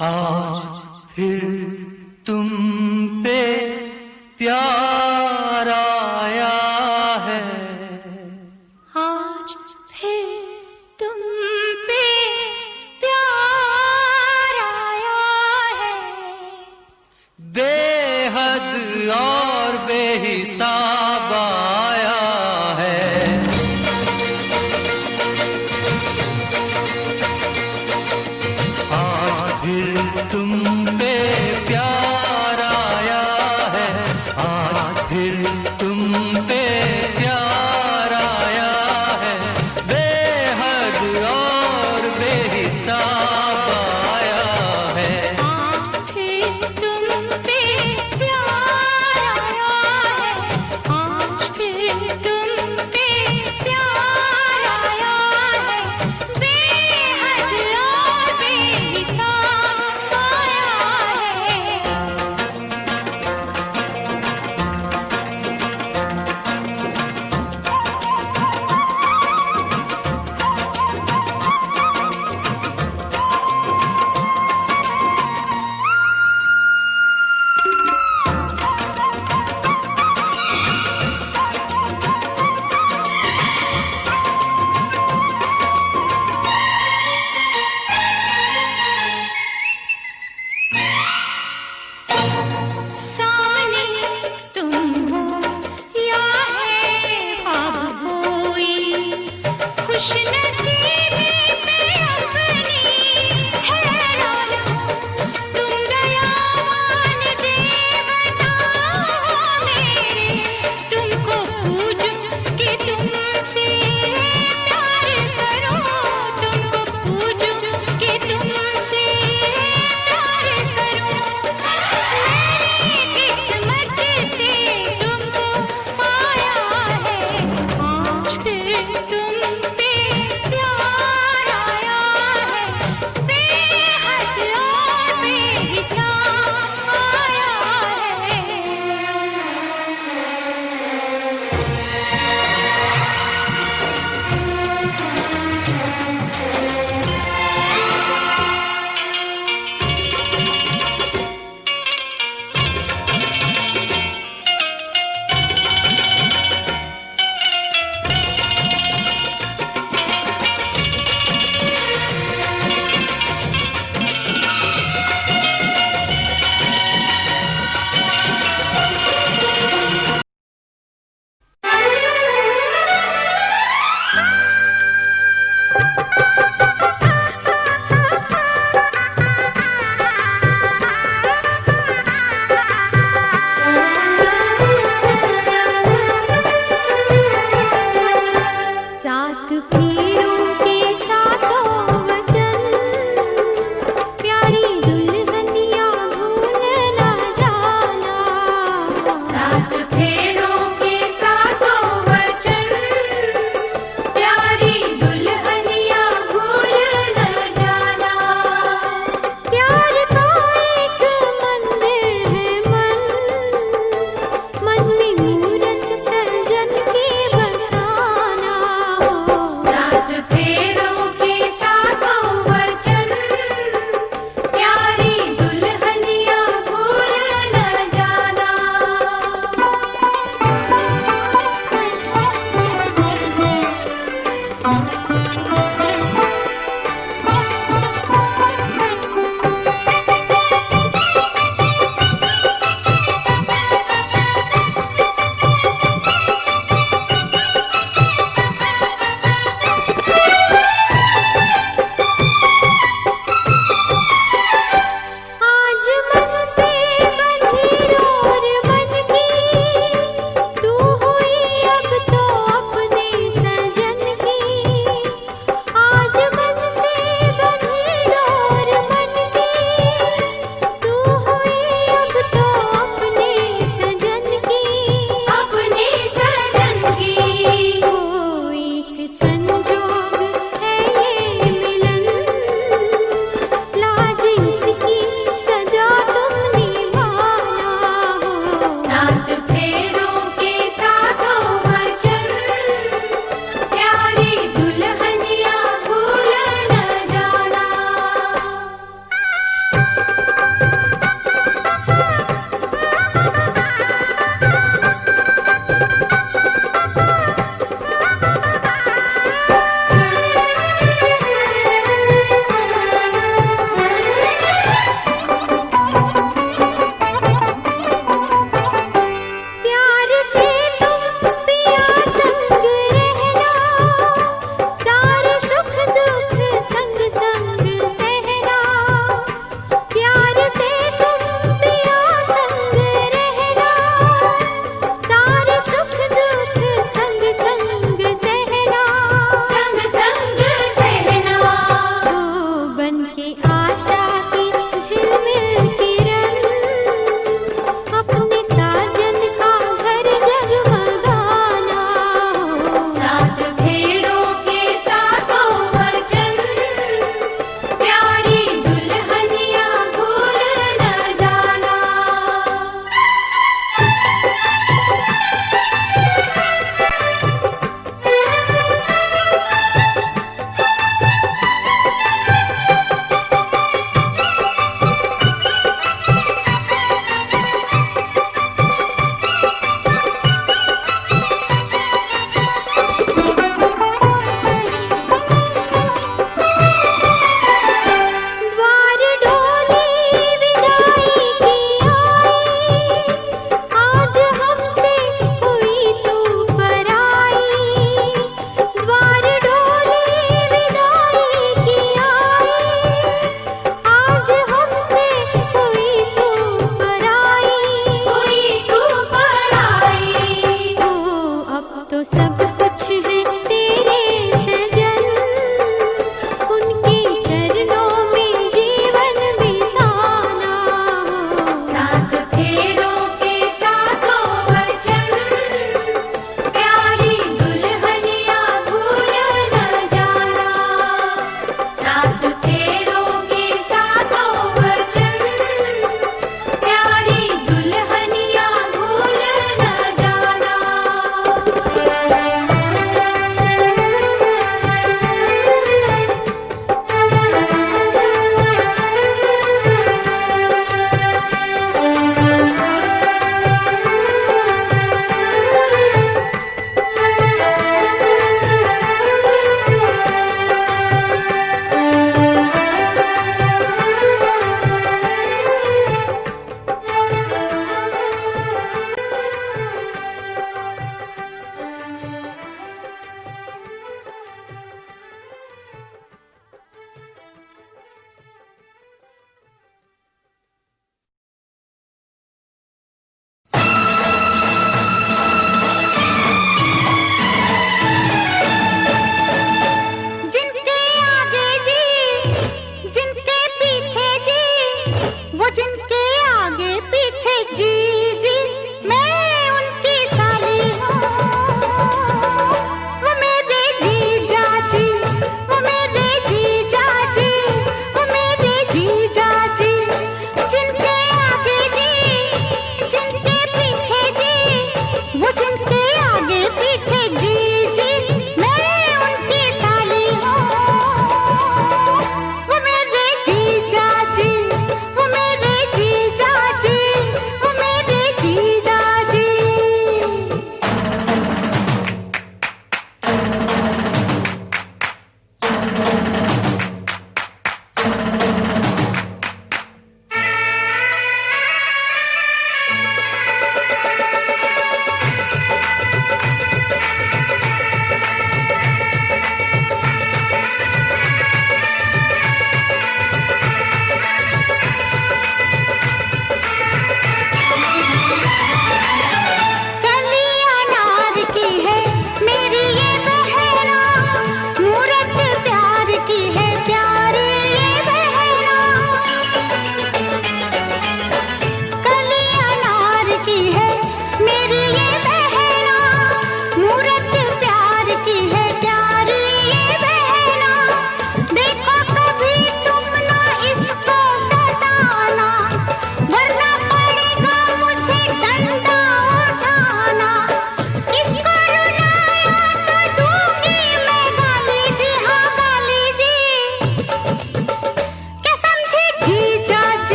आज फिर तुम पे प्यार आया है, आज फिर तुम पे प्यार आया है, बेहद और बेहिसाब आया है। आज फिर तुम पे प्यार आया है, आज फिर तुम पे प्यार आया है, बेहद और बेहिसाब आया है। आज फिर तुम पे प्यार आया है, आज फिर तुम पे प्यार आया है, बेहद और बेहिसाब आया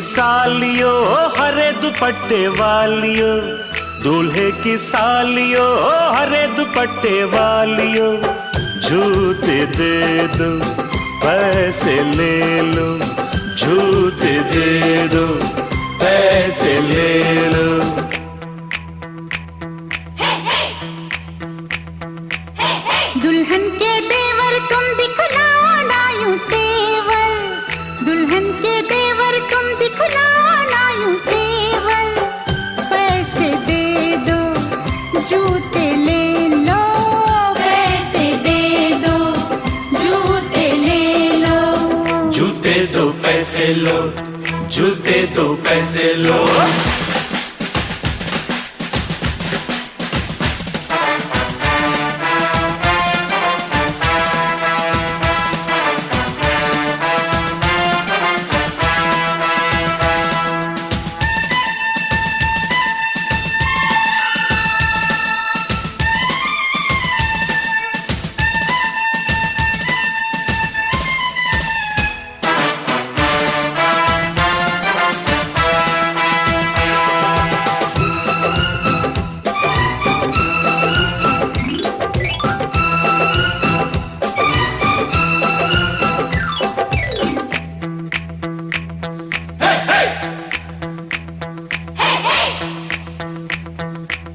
सालियो हरे दुपट्टे वालियो, दूल्हे की सालियो हरे दुपट्टे वालियो, जूते दे दो पैसे ले लो, जूते दे दो पैसे ले लो। दुल्हन के देवर तुम दिखलाओ ना यूं तेवर, दुल्हन के देवर तुम दिखलाओ ना यूं तेवर, पैसे दे दो जूते ले लो, पैसे दे दो जूते ले लो, जूते दो पैसे लो, जूते दो पैसे लो।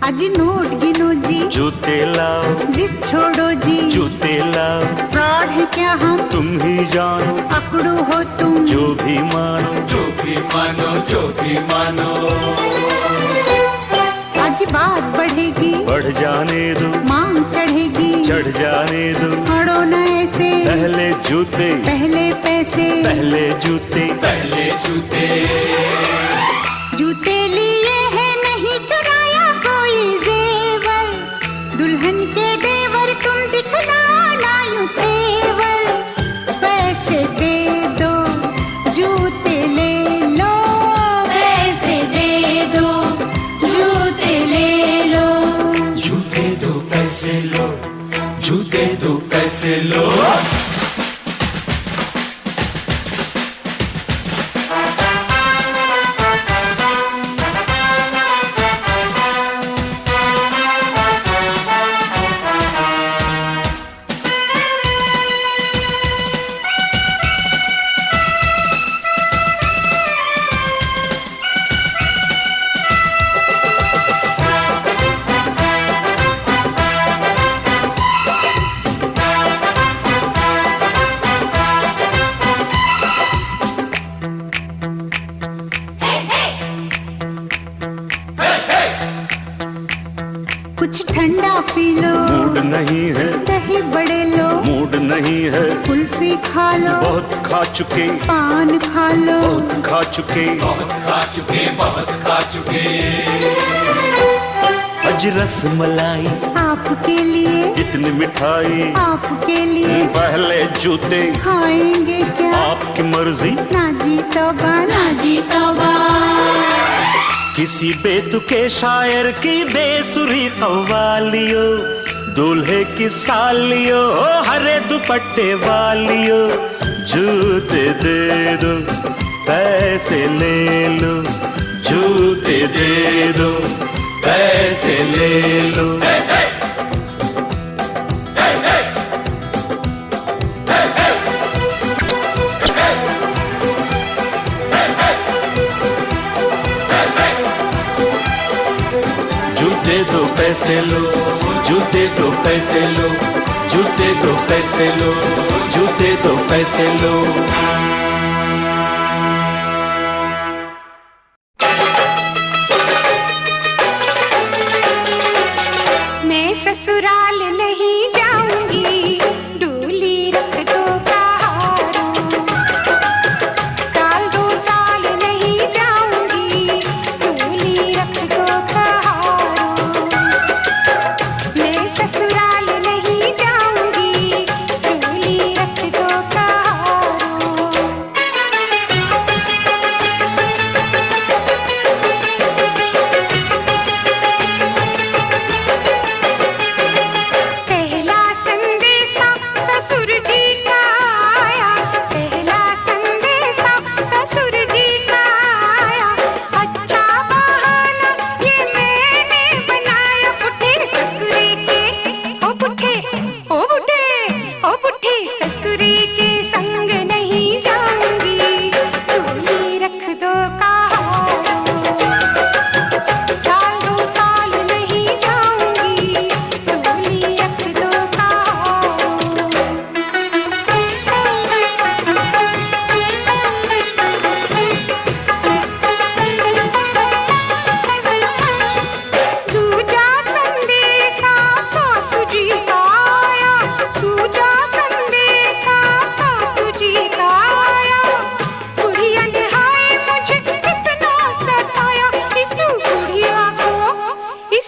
आज नोट गिनो जी, जूते लाओ, जिद छोड़ो जी, जूते लाओ, फ्रॉड है क्या हम तुम ही जानो, अकड़ू हो तुम जो भी मानो, जो भी मानो, जो भी मानो। आज बात बढ़ेगी, बढ़ जाने दो, मांग चढ़ेगी, चढ़ जाने दो, अड़ो न ऐसे, पहले जूते, पहले पैसे, पहले जूते, पहले जूते। जूते लिए हैं नहीं चुराया कोई जेवर, दुल्हन के देवर तुम दिखलाओ ना यूं तेवर, पैसे दे दो जूते ले लो, पैसे दे दो जूते ले लो, जूते दो पैसे लो, जूते दो पैसे लो। कुछ ठंडा पी लो, मूड नहीं है, दही बड़े लो, मूड नहीं है, कुल्फी खा लो, बहुत खा चुके, पान खा लो, बहुत खा चुके, बहुत खा चुके, बहुत खा चुके। अज रस मलाई आपके लिए, इतनी मिठाई आपके लिए, पहले जूते खाएंगे क्या, आपकी मर्जी, ना जी तौबा, ना जी तौबा, किसी बेतुके शायर की बेसुरी कव्वालियो, दूल्हे की सालियो हरे दुपट्टे वालियो, जूते दे दो पैसे ले लो, जूते दे दो पैसे ले लो। जूते दो पैसे लो, जूते दो पैसे लो, जूते दो पैसे लो, जूते दो पैसे लो। मैं ससुराल नहीं जाऊंगी, डोली रख दो कहारों, साल दो साल नहीं जाऊंगी, डोली रख दो कहारों, मैं ससुराल नहीं जाऊंगी, डोली रख दो कहारों।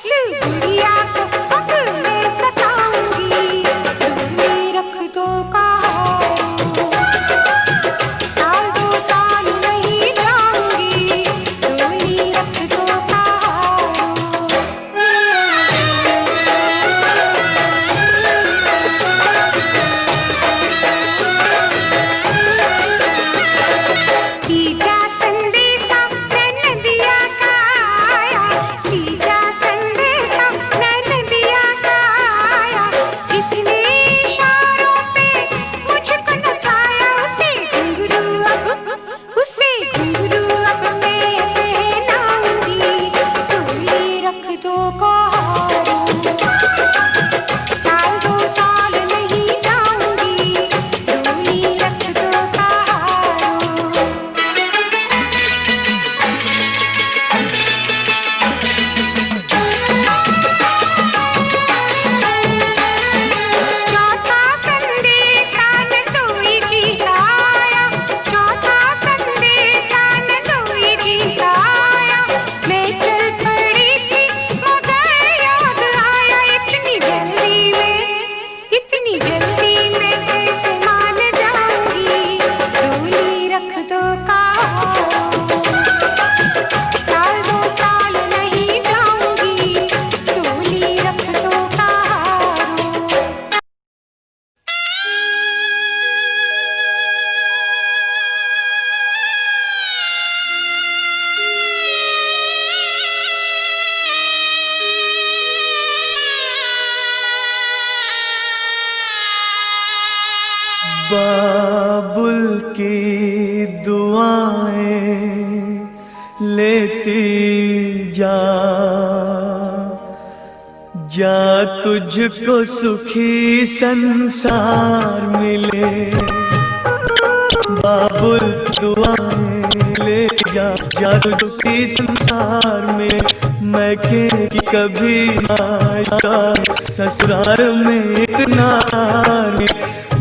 इस गुड़िया को अब मैं सताऊंगी। डोली रख दो कहारूं, साल दो साल नहीं जाऊंगी। डोली रख दो तीजा संदेशा नदिया का आया, तीजा संदेशा नदिया का आया। जिसने इशारों पे मुझको नचाया, उसे घुंघरू अब मैं पहनाऊंगी। डोली रख दो कहारूं, साल दो साल नहीं जाऊंगी। डोली रख दो कहारूं। चौथा संदेशा न कोई जी लाया, चौथा संदेशा न कोई जी लाया। मैं चल पड़ी थी मगर याद आया, इतनी जल्दी मैं कैसे मान जाऊंगी। डोली रख दो कहारूं, साल दो साल नहीं जाऊंगी। डोली रख दो कहारूं। बाबुल की दुआएं लेती जा, जा तुझको सुखी संसार मिले। बाबुल दुआएं ले जा, जा तुझको सुखी संसार में। मैं के कि कभी आया ससुराल में इतना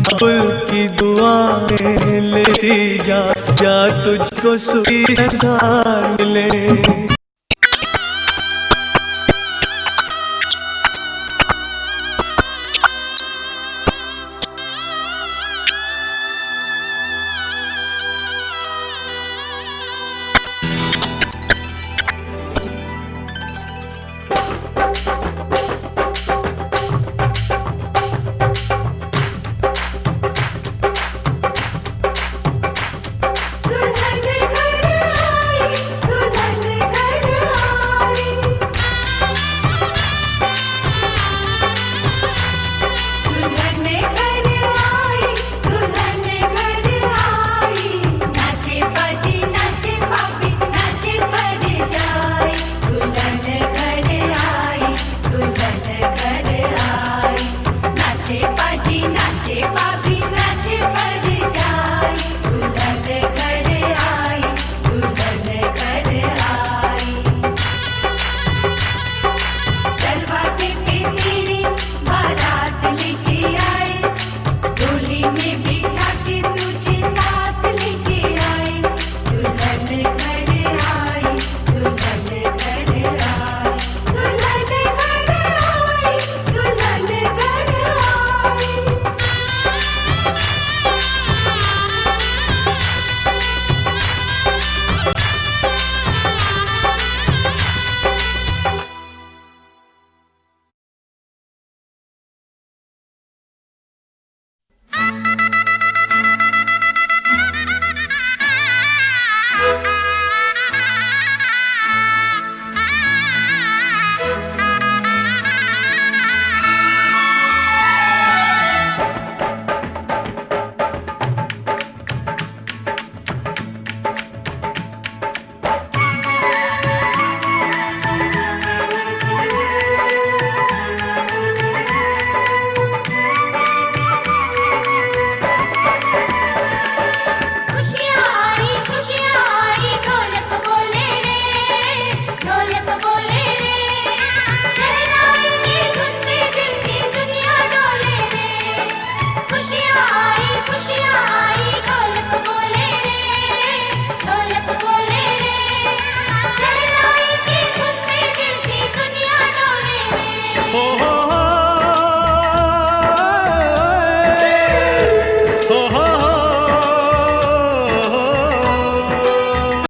बाबुल की दुआएं लेती जा, जा तुझको सुखी संसार मिले।